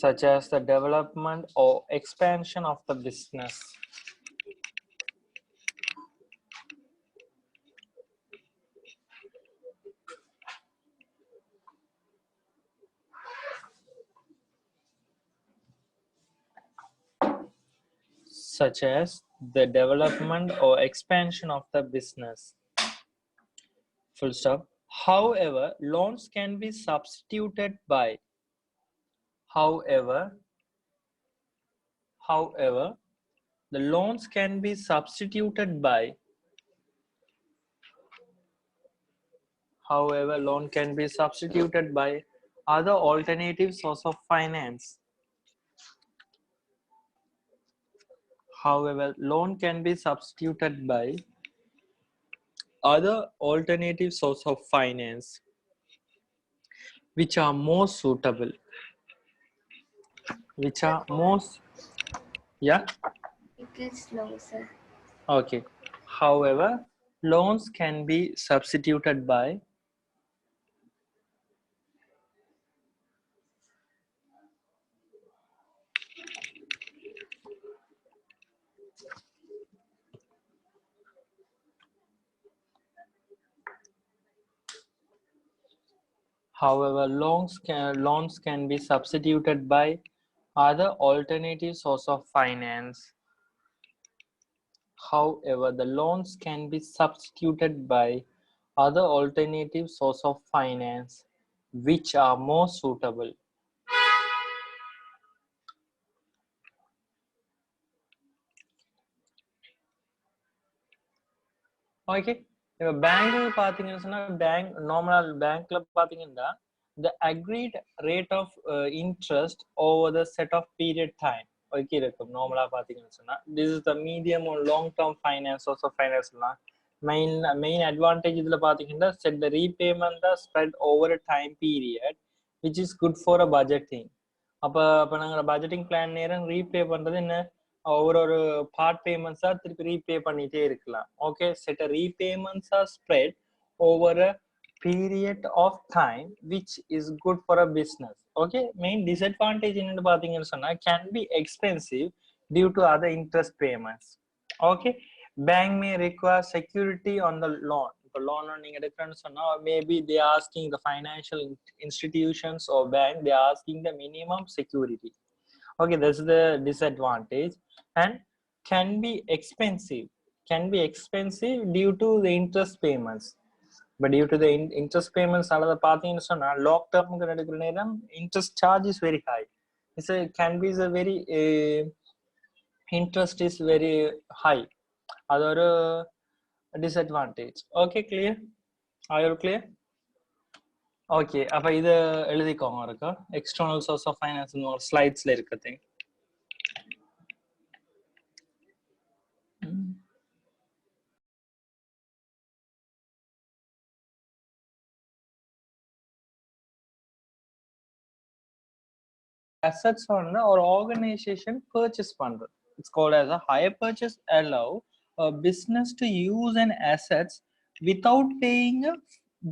such as the development or expansion of the business. Such as the development or expansion of the business. Full stop. However, loans can be substituted by. However, the loans can be substituted by. However, loan can be substituted by other alternative source of finance. However, loan can be substituted by other alternative source of finance which are more suitable. Which are most, yeah? It is slow, sir. Okay. However, loans can be substituted by loans can be substituted by other alternative source of finance. However, the loans can be substituted by other alternative source of finance which are more suitable. Okay, if bank bank normal bank the agreed rate of interest over the set of period time. Okay, normal this is the medium or long term finance also finance main advantage set the repayment the spread over a time period which is good for a budgeting. அப்ப நாங்க budgeting plan நேரம் repay பண்றது என்ன ஒரு part பேமெண்ட்ஸா திருப்பி repay பண்ணிட்டே இருக்கலாம். Okay, set repayments R spread over a period of time which is good for a business. Okay, main disadvantage என்னன்னு பாத்தீங்கன்னு சொன்னா can be expensive due to other interest payments. Okay, bank may require security on the loan. இப்போ loan நீங்க எடுக்கணும்னு சொன்னா maybe they are asking the financial institutions or bank, they are asking the minimum security. Okay, that's the disadvantage, and can be expensive due to the interest payments. But due to the interest payments long term interest charge is very high. It's a can be a very interest is very high. Other disadvantage. Okay, clear? Are you clear? Okay, அப்ப இத எழுதிக்கோங்க இருக்கா external source of finance ஒரு ஸ்லைட்ஸ்ல இருக்குது. assets on or organization purchase பண்றது. It's called as a hire purchase allow a business to use an assets without paying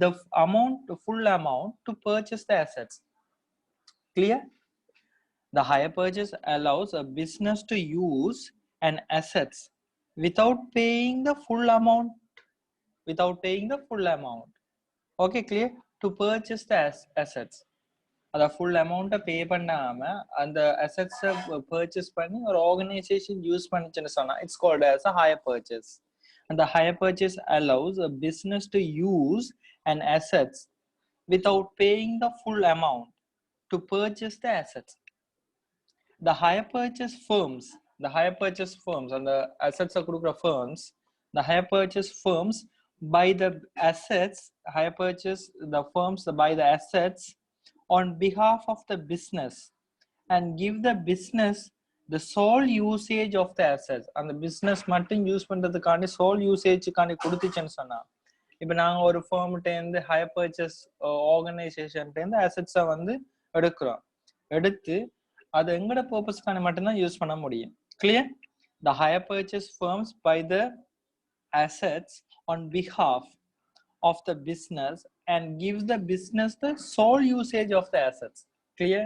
the full amount to purchase the assets. Clear? The hire purchase allows a business to use an assets without paying the full amount. Okay, clear? To purchase the assets. The full amount pay பண்ணாம அந்த assets purchase பண்ணி ஒரு organization use பண்ணிச்சுன்னு சொன்னா it's called as a hire purchase. And the hire purchase allows a business to use an assets without paying the full amount to purchase the assets. The hire purchase firms and the assets கொடுக்கிற firms, the hire purchase firms buy the assets, the firms buy the assets on behalf of the business and give the business the sole usage of the assets. And the business மட்டும் use பண்றதுக்காண்டி sole usage காண்டி கொடுத்துச்சுன்னு சொன்னா இப்போ நாங்க ஒரு firmட்ட இருந்து hire purchase organizationட்ட இருந்து assets எடுக்கிறோம், எடுத்து அது எங்கட purposeக்கான மட்டும் தான் யூஸ் பண்ண முடியும். Clear? The hire purchase firms buy the assets on behalf of the business and gives the business the sole usage of the assets. Clear?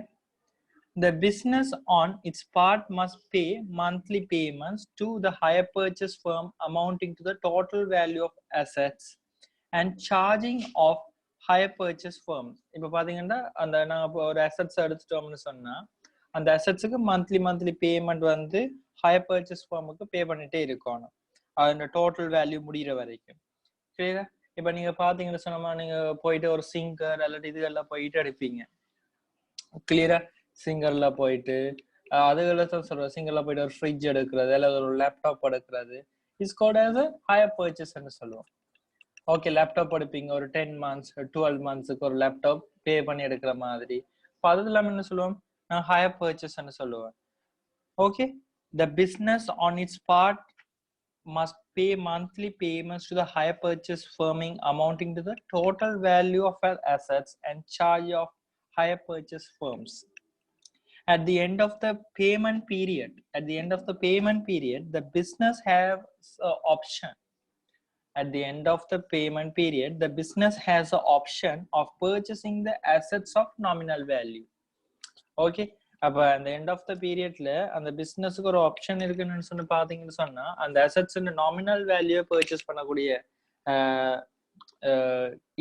The business on its part must pay monthly payments to the hire purchase firm amounting to the total value of assets and charging of hire purchase firms. இப்போ பாத்தீங்கன்னா அந்த நாங்க ஒரு assets எடுத்துட்டோம்னு சொன்னா அந்த assetsக்கு monthly payment hire purchase firmக்கு pay பண்ணிட்டே இருக்கணும் அந்த total value முடிகிற வரைக்கும். Clear? இப்போ நீங்க பாத்தீங்கன்னு சொன்னா நீங்க போயிட்டு ஒரு சிங்கர் அல்லது இதெல்லாம் போயிட்டு எடுப்பீங்க. கிளியரா? சிங்கர்ல போயிட்டு அதுகள சொல்ற சிங்கர்ல போயிட்டு ஒரு ஃப்ரிட்ஜ் எடுக்கிறது அல்லது ஒரு லேப்டாப் எடுக்கிறது is called as a hire purchase ன்னு சொல்லுவோம். ஓகே, லேப்டாப் எடுப்பீங்க ஒரு 10 months 12 monthsக்கு ஒரு லேப்டாப் பே பண்ணி எடுக்கிற மாதிரி. இப்போ அதெல்லாம் என்ன சொல்லுவோம்? நான் hire purchase ன்னு சொல்லுவேன். Okay, the business on its part must pay monthly payments to the hire purchase firming amounting to the total value of our assets and charge of hire purchase firms. At the end of the payment period, the business has an option. At the end of the payment period, the business has an option of purchasing the assets of nominal value. Okay, அப்ப அந்த end of the periodல அந்த பிசினஸ்க்கு ஒரு option இருக்குன்னு சொல்லி பாத்தீங்கன்னு சொன்னா அந்த assets nominal value purchase பண்ணக்கூடிய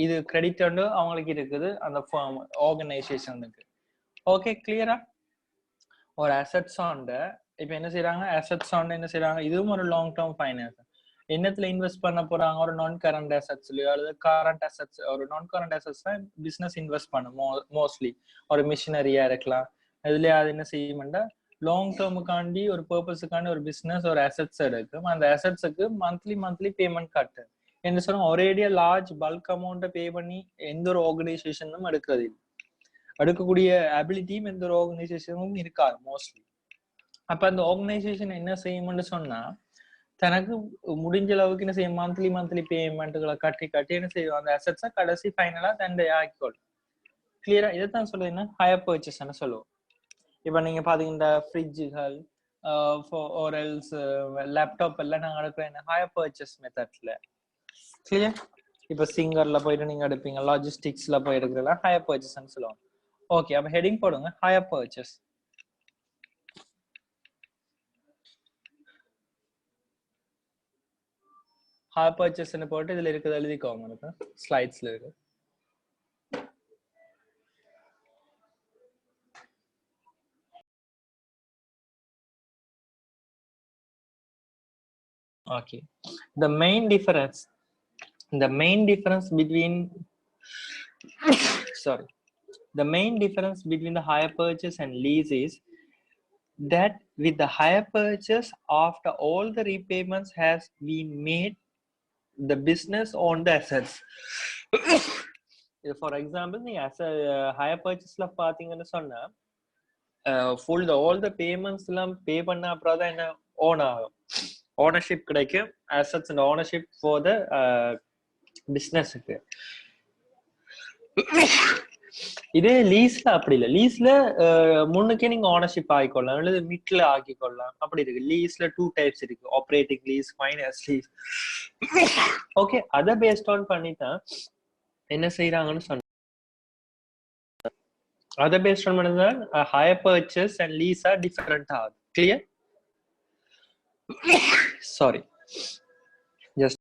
இது கிரெடிட் அவங்களுக்கு இருக்குது அந்த ஃபார்ம் ஆர்கனைசேஷனுக்கு. ஓகே, கிளியரா? ஒரு அசெட்ஸ் ஆண்ட இப்போ என்ன செய்யறாங்க, அசெட்ஸ் ஆண்ட என்ன செய்யறாங்க, இதுவும் ஒரு லாங் டேர்ம் ஃபைனான்ஸ். என்னத்துல இன்வெஸ்ட் பண்ண போறாங்க, ஒரு நான் கரண்ட் அசட்ஸ்லயோ அல்லது கரண்ட் அசட்ஸ், ஒரு நான் கரண்ட் அசட்ஸ் தான் பிசினஸ் இன்வெஸ்ட் பண்ணும் மோஸ்ட்லி. ஒரு மிஷினரியா இருக்கலாம். அதுல அது என்ன செய்யும்னா லாங் டேர்முக்காண்டி ஒரு பர்பஸுக்காண்டி ஒரு பிசினஸ் ஒரு அசட்ஸ் எடுக்கும். அந்த அசட்ஸுக்கு மந்த்லி பேமெண்ட் கட்டு என்ன சொன்னா ஒரேடியா லார்ஜ் பல்க் அமௌண்ட்டை பே பண்ணி எந்த ஒரு ஆர்கனைசேஷனும் எடுக்கிறது இல்லை. எடுக்கக்கூடிய அபிலிட்டியும் எந்த ஒரு ஆர்கனைசேஷனும் இருக்காது மோஸ்ட்லி. அப்ப அந்த ஆர்கனைசேஷன் என்ன செய்யும்னு சொன்னா தனக்கு முடிஞ்ச அளவுக்கு என்ன செய்யும், மந்த்லி பேமெண்ட்டுகளை கட்டி என்ன செய்யும், அந்த அசட்ஸை கடைசி ஃபைனலா தண்டை ஆக்கிக்கொள்ளும். கிளியரா இதைத்தான் சொல்லுதுன்னா ஹையர் பர்ச்சேஸ்ன்னு சொல்லுவோம். இப்ப நீங்க பாத்தீங்கன்னா ஃப்ரிட்ஜுகள் எல்ஸ் லேப்டாப் எல்லாம் நாங்க எடுக்கிற என்ன ஹையர் பர்ச்சேஸ் மெத்தட்ல. கிளியர்? இப்ப சிங்கர்ல போயிட்டு நீங்க எடுப்பீங்க, லாஜிஸ்டிக்ஸ்ல போய் எடுக்கிறதா ஹையர் பர்ச்சேஸ்ன்னு சொல்லுவாங்க. ஓகே, அப்ப ஹெடிங் போடுங்க ஹையர் பர்ச்சேஸ். ஹையர் பர்ச்சேஸ்ன்னு போட்டு இதுல இருக்கிறது எழுதிக்கோங்க, ஸ்லைட்ஸ்ல இருக்கு. Okay, the main difference between the hire purchase and lease is that with the hire purchase, after all the repayments has been made, the business own the assets. For example, நீ as a hire purchaseல பாத்தீங்கன்னு சொன்னா full all the payments எல்லாம் பே பண்ண அப்புறம் தான் என்ன own ஆகும், ownership கிடைக்கும், assets and ownership for the பிசினஸுக்கு. இதே லீஸ்ல அப்படி இல்லை. லீஸ்ல முன்னுக்கே நீங்க ஓனர்ஷிப் ஆகிக்கொள்ளலாம் அல்லது மிட்ல ஆக்கிக்கொள்ளலாம், அப்படி இருக்கு. லீஸ்ல 2 டைப்ஸ் இருக்கு, operating lease, finance lease. Okay, அதை பேஸ்ட் ஆன் பண்ணி தான் என்ன செய்யறாங்கன்னு சொன்ன, அதை பேஸ்ட் ஆன் பண்ணி தான் hire purchase and lease are different clear. Sorry? Just, ஜஸ்ட்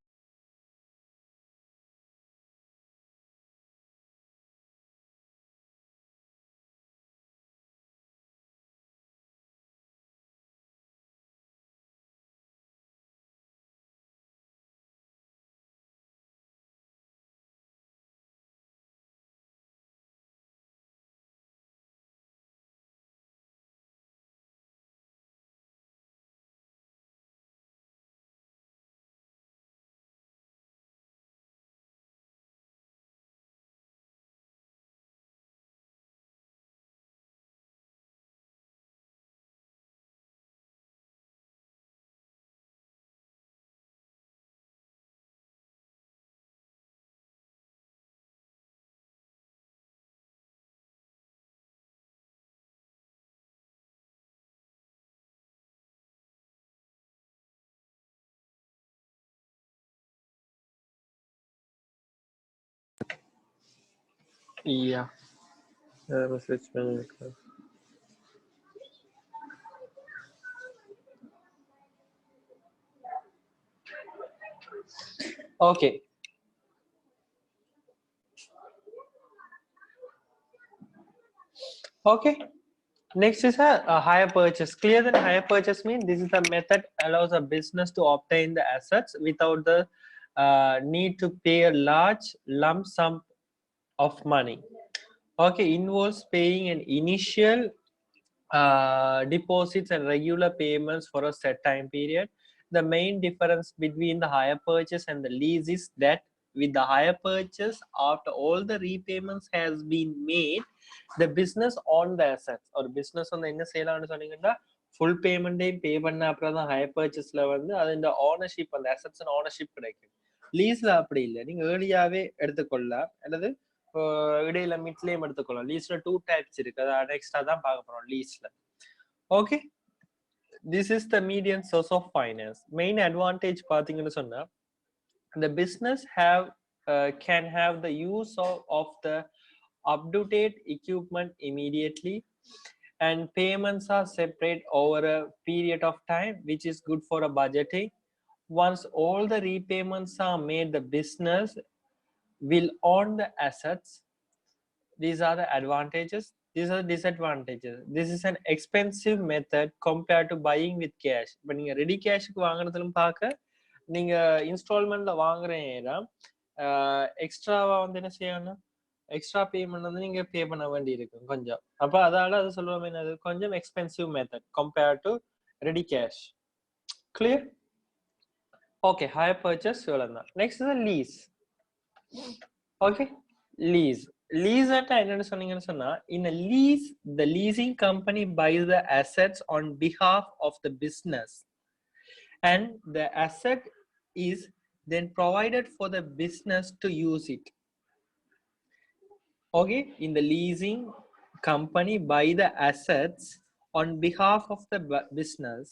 yeah. Switch பண்ணிருக்கேன். Okay. Okay. Next is a hire purchase. Clear that hire purchase means this is the method allows a business to obtain the assets without the need to pay a large lump sum of money. Okay, involves paying an initial deposits and regular payments for a set time period. The main difference between the hire purchase and the lease is that with the hire purchase, after all the repayments has been made, the business own the assets. Or business on the என்ன செய்யலாம்னு சொன்னீங்கன்னா full payment pay பண்ண அப்புறம் தான் hire purchaseல வந்து அது இந்த ownership அந்த assets and ownership கிடைக்கும். லீஸ்ல அப்படி இல்லை, நீங்க ஏர்லியாவே எடுத்துக்கொள்ளலாம் அல்லது இடையில மிட்லயும் எடுத்துக்கொள்ளலாம். லீஸ்ல 2 டைப்ஸ் இருக்கு, அதை நெக்ஸ்டா தான் பார்க்க போறோம் லீஸ்ல. Okay, this is the median source of finance. Main advantage பாத்தீங்கன்னு சொன்னா the business can have the use of the up-to-date equipment immediately, and payments are separate over a period of time, which is good for a budgeting. Once all the repayments are made, the business will own the assets. These are the advantages. These are disadvantages. This is an expensive method compared to buying with cash. But நீங்க ready கேஷ்க்கு வாங்குறதுலும் பார்க்க நீங்க இன்ஸ்டால்மெண்ட்ல வாங்குற நேரம் எக்ஸ்ட்ராவா வந்து என்ன செய்யணும், extra payment வந்து நீங்க பே பண்ண வேண்டி இருக்கும் கொஞ்சம். அப்ப அதால அது சொல்லுவோம் என்னது, கொஞ்சம் expensive method compared to ready cash. Clear? Okay, hire purchase இவ்வளவுதான். Next is lease. Okay, lease. Lease என்னன்னு சொன்னீங்கன்னு சொன்னா, in a lease the leasing company buys the assets on behalf of the business and the asset is then provided for the business to use it. Okay, in the leasing company buy the assets on behalf of the business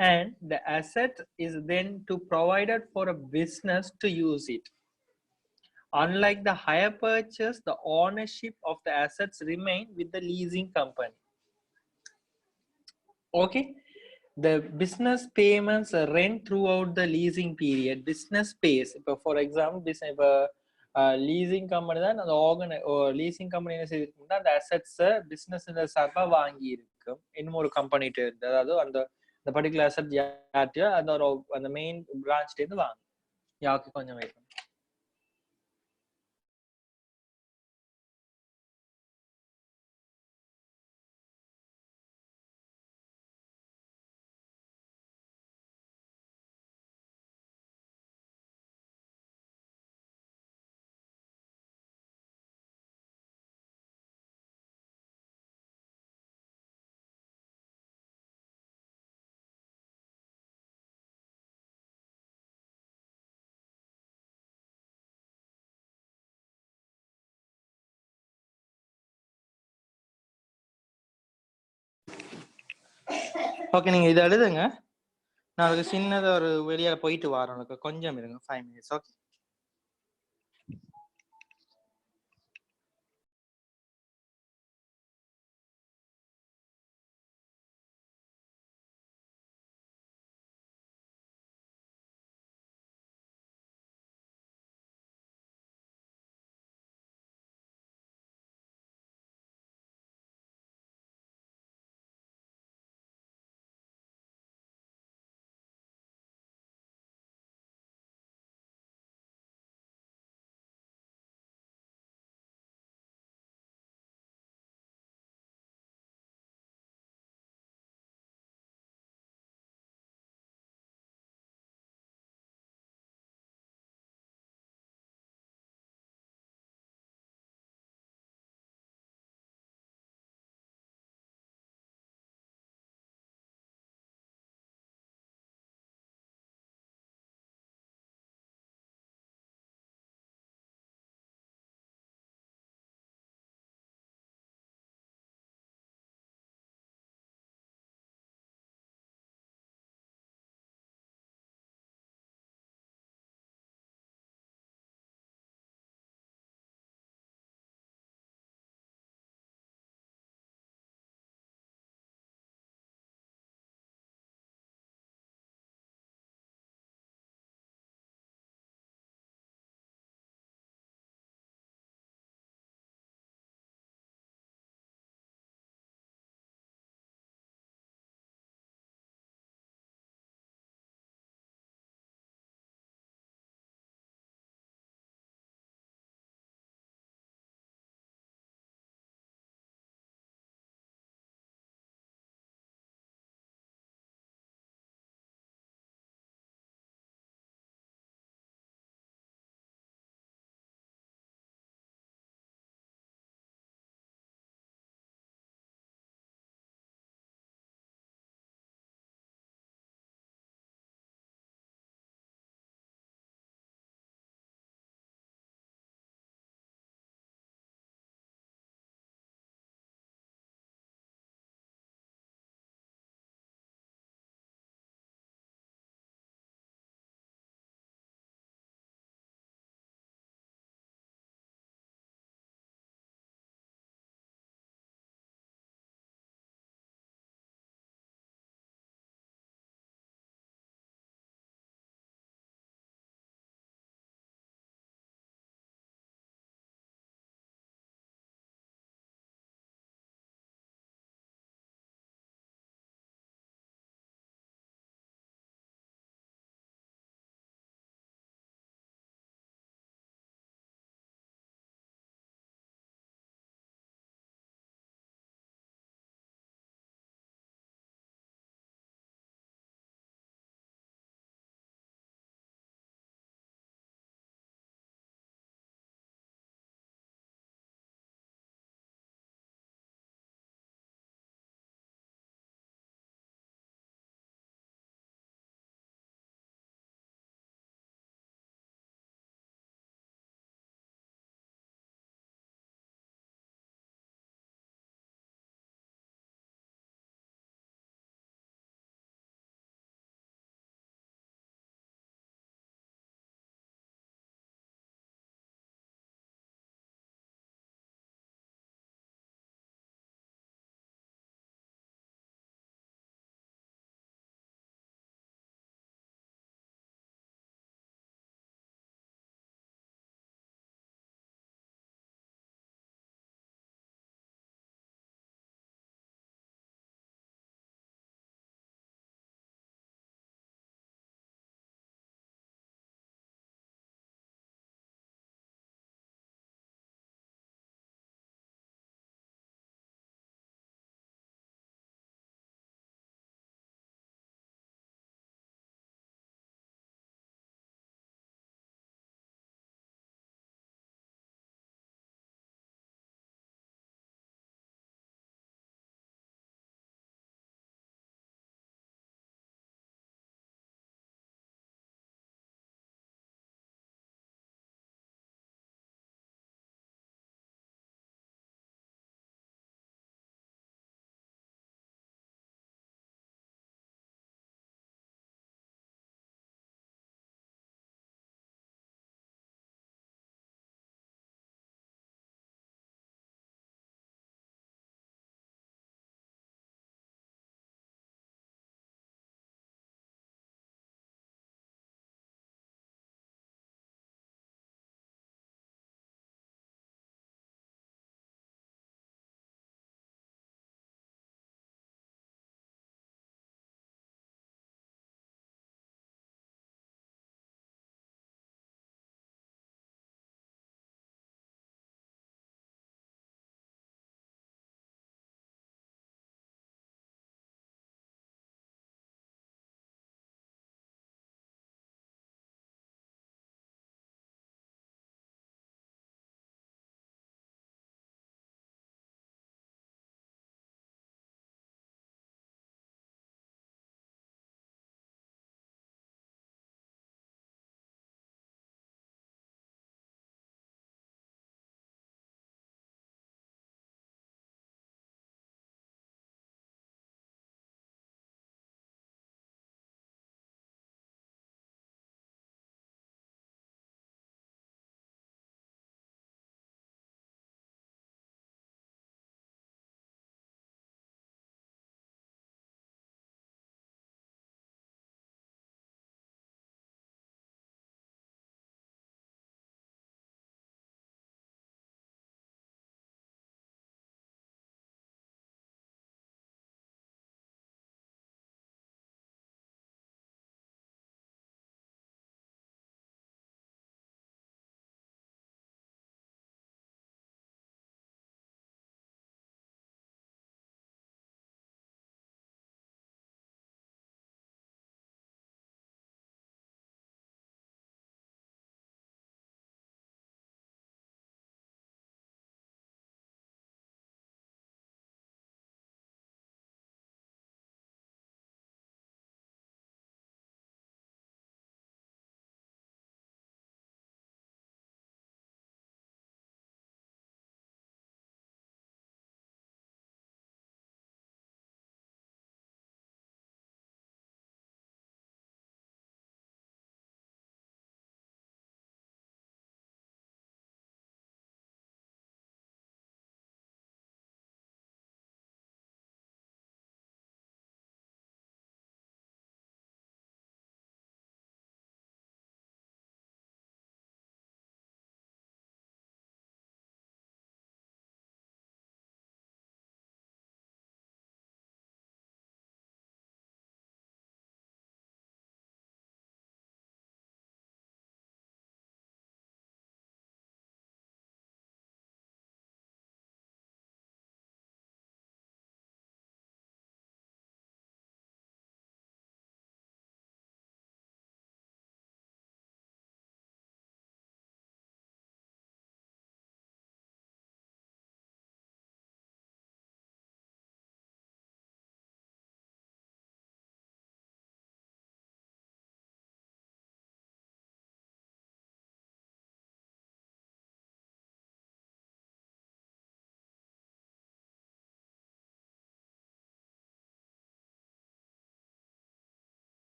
and the asset is then to provided for a business to use it. Unlike the hire purchase, the ownership of the assets remain with the leasing company. Okay, the business payments rent throughout the leasing period. Business pays. For example, business leasing company தான் அந்த leasing company என்ன செய்திருக்குன்னா அந்த assets business சார்பா வாங்கி இருக்கும் இன்னொரு கம்பெனிட்ட இருந்து, அதாவது அந்த பர்டிகுலர் asset யார்ட்டையோ அந்த மெயின் பிரான்ச்ல இருந்து வாங்க. யாருக்கு கொஞ்சம் வெயிட். ஓகே, நீங்க இதை எழுதுங்க. நான் அதுக்கு சின்னதாக ஒரு வெளியால போயிட்டு வரேன். எனக்கு கொஞ்சம் இருங்க, 5 minutes. Okay.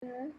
Hmm.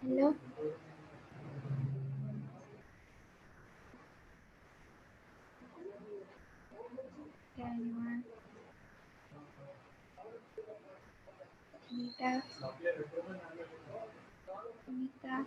Hello. Yeah, anyone? Anita. Anita.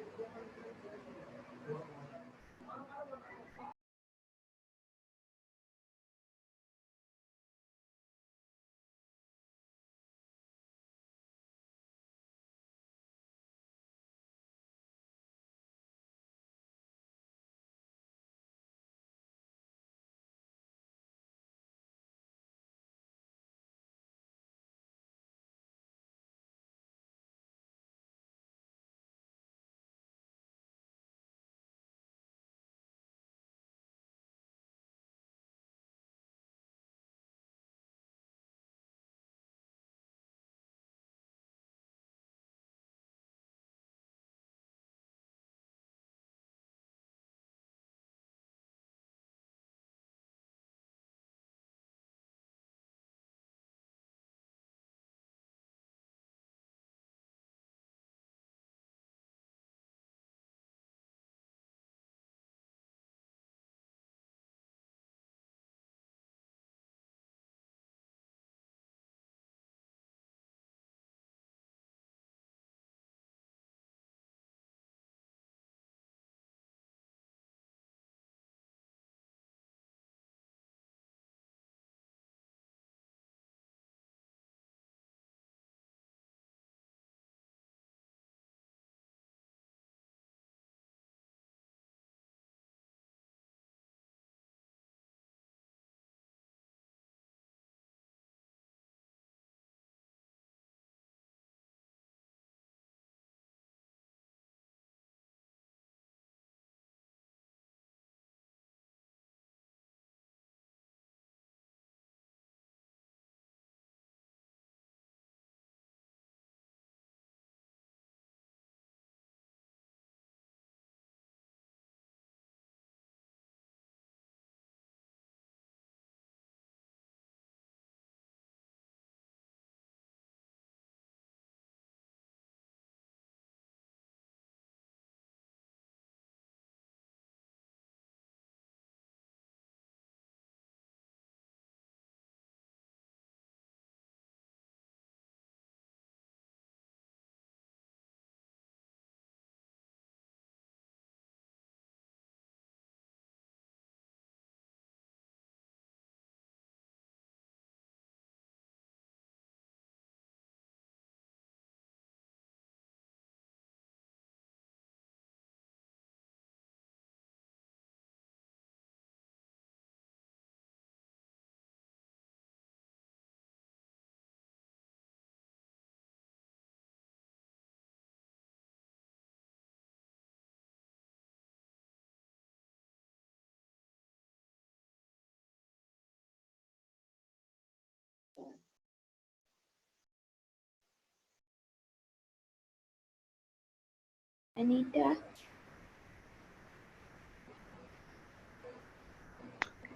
Anita?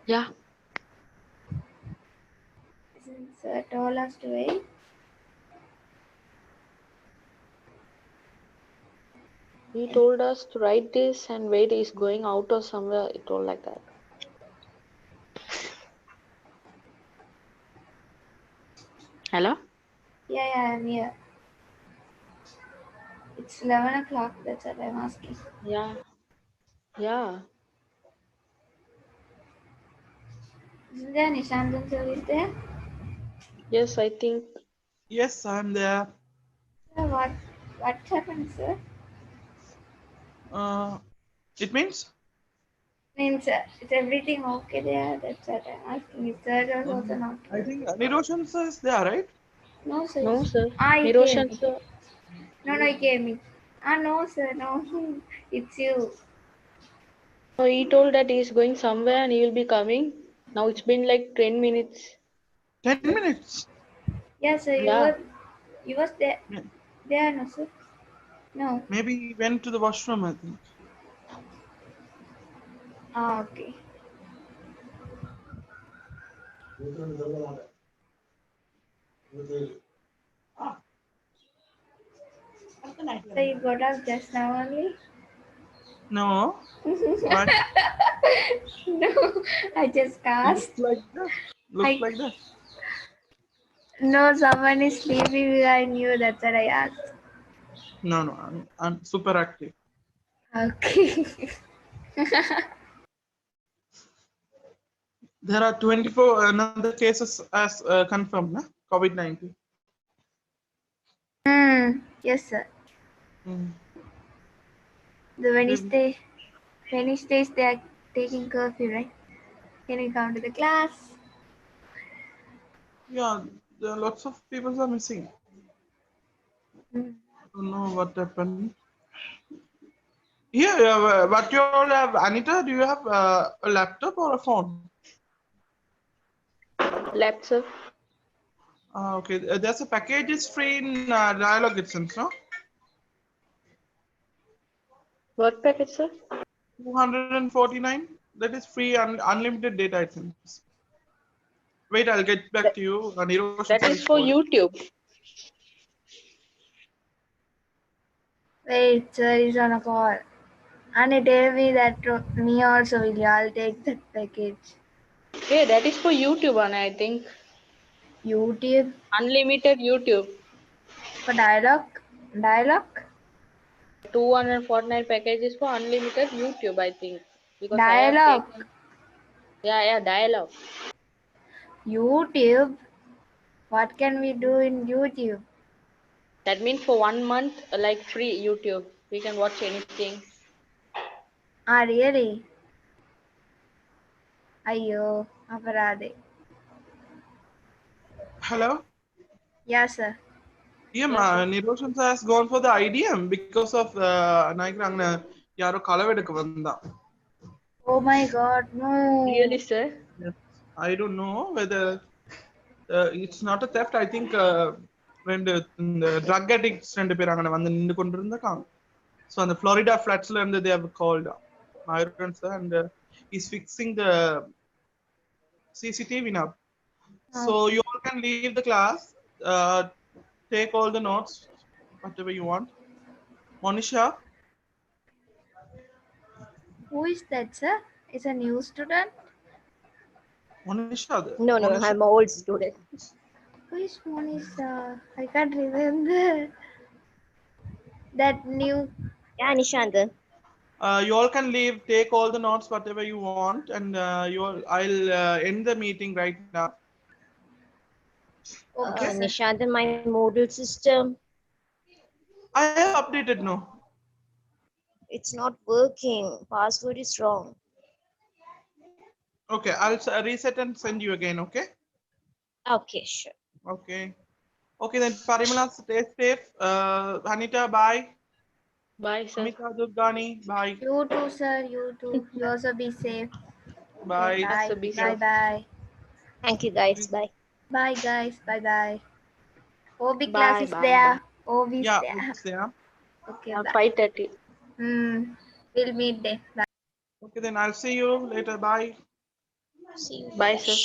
Yeah, Isn't sir told us to wait? he told us to write this and wait. He's going out or somewhere. He told like that. Hello? Yeah, I'm here. It's 11 o'clock, that's what I'm asking. Yeah. Yeah. Isn't there Nishantan sir is there? Yes, I think. Yes, I'm there. Sir, what happened, sir? It means Means is everything okay there? That's what I'm asking. Is sir was also not I here? think Niroshan sir is there, right? No, sir. No, sir. He came. Niroshan, He came. sir. No, he came. No, sir, no. It's you. No, he told that he's going somewhere and he will be coming. Now it's been like 10 minutes. 10 minutes. Yes, sir, Yeah. you was there. Yeah. There, no, sir. No. Maybe he went to the washroom, I think. Okay. So you got up just now only? No. What? No, I just Looks asked. like this. Looks I like this. No, someone is sleeping behind you. That's what I asked. No, I'm super active. Okay. There are 24 another cases as confirmed, na? COVID-19. Yes, sir. Mm. The Wednesdays they are taking curfew, right? Can you come to the class? Yeah, there are lots of people are missing. Mm. Don't know what happened. Yeah, but you all have, Anita, do you have a laptop or a phone? Lab, sir. Okay, there's a package is free in Dialog itself, no? What package, sir? 249. That is free and unlimited data, it seems. Wait, I'll get back That, to you. Niroshan that sir is is for calling. YouTube. Wait, sir is on a call. And he tell me that me also will. I'll take that package. Hey, that is for YouTube, and I think YouTube unlimited YouTube. for dialogue, 249 packages for unlimited YouTube, I think. Because I have dialogue. taken. Yeah, dialogue. YouTube. What can we do in YouTube? That means for 1 month, like free YouTube. We can watch anything. Really? Ayyo, aparade. Hello? Yes, sir. Yeah, Yes, sir. Niroshan sir has gone for the IDM because of Yaro Kalavedukku vanda. Oh my God, no. Really, sir? Yes. I don't know whether it's not a theft. I think when the drug addicts ரெண்டு பேர் அங்க வந்து நின்று கொண்டிருந்தாங்க. So on the Florida flats they have called Myron sir and he's fixing the CCTV now. So you all can leave the class, take all the notes, whatever you want. Monisha, Who is that, sir? Is a new student? Monisha, No, Monisha. I'm an old student. Who is Monisha? I can't remember. That new. Yeah, Nishantan. You all can leave, take all the notes, whatever you want, and I'll end the meeting right now. Okay, sir. Nishantan, my model system, I have updated now. it's not working. Password is wrong. Okay, I'll reset and send you again. Okay. Okay, sure. Okay. Okay, then Parimala, stay safe. Anita, bye. Bye, sir. Amita, Durgani, bye. You too, sir. You too. You also be safe. Okay, Bye. Yes, bye. sir. Be Bye, safe. bye. Thank you, guys. Bye. Bye, guys. Bye, bye. OB class Bye, is bye, there. bye. OB is Yeah, there. it's there. Okay, At bye. 5:30. We'll meet there. Bye. Okay, then I'll see you later. Bye. See you. Bye, sir.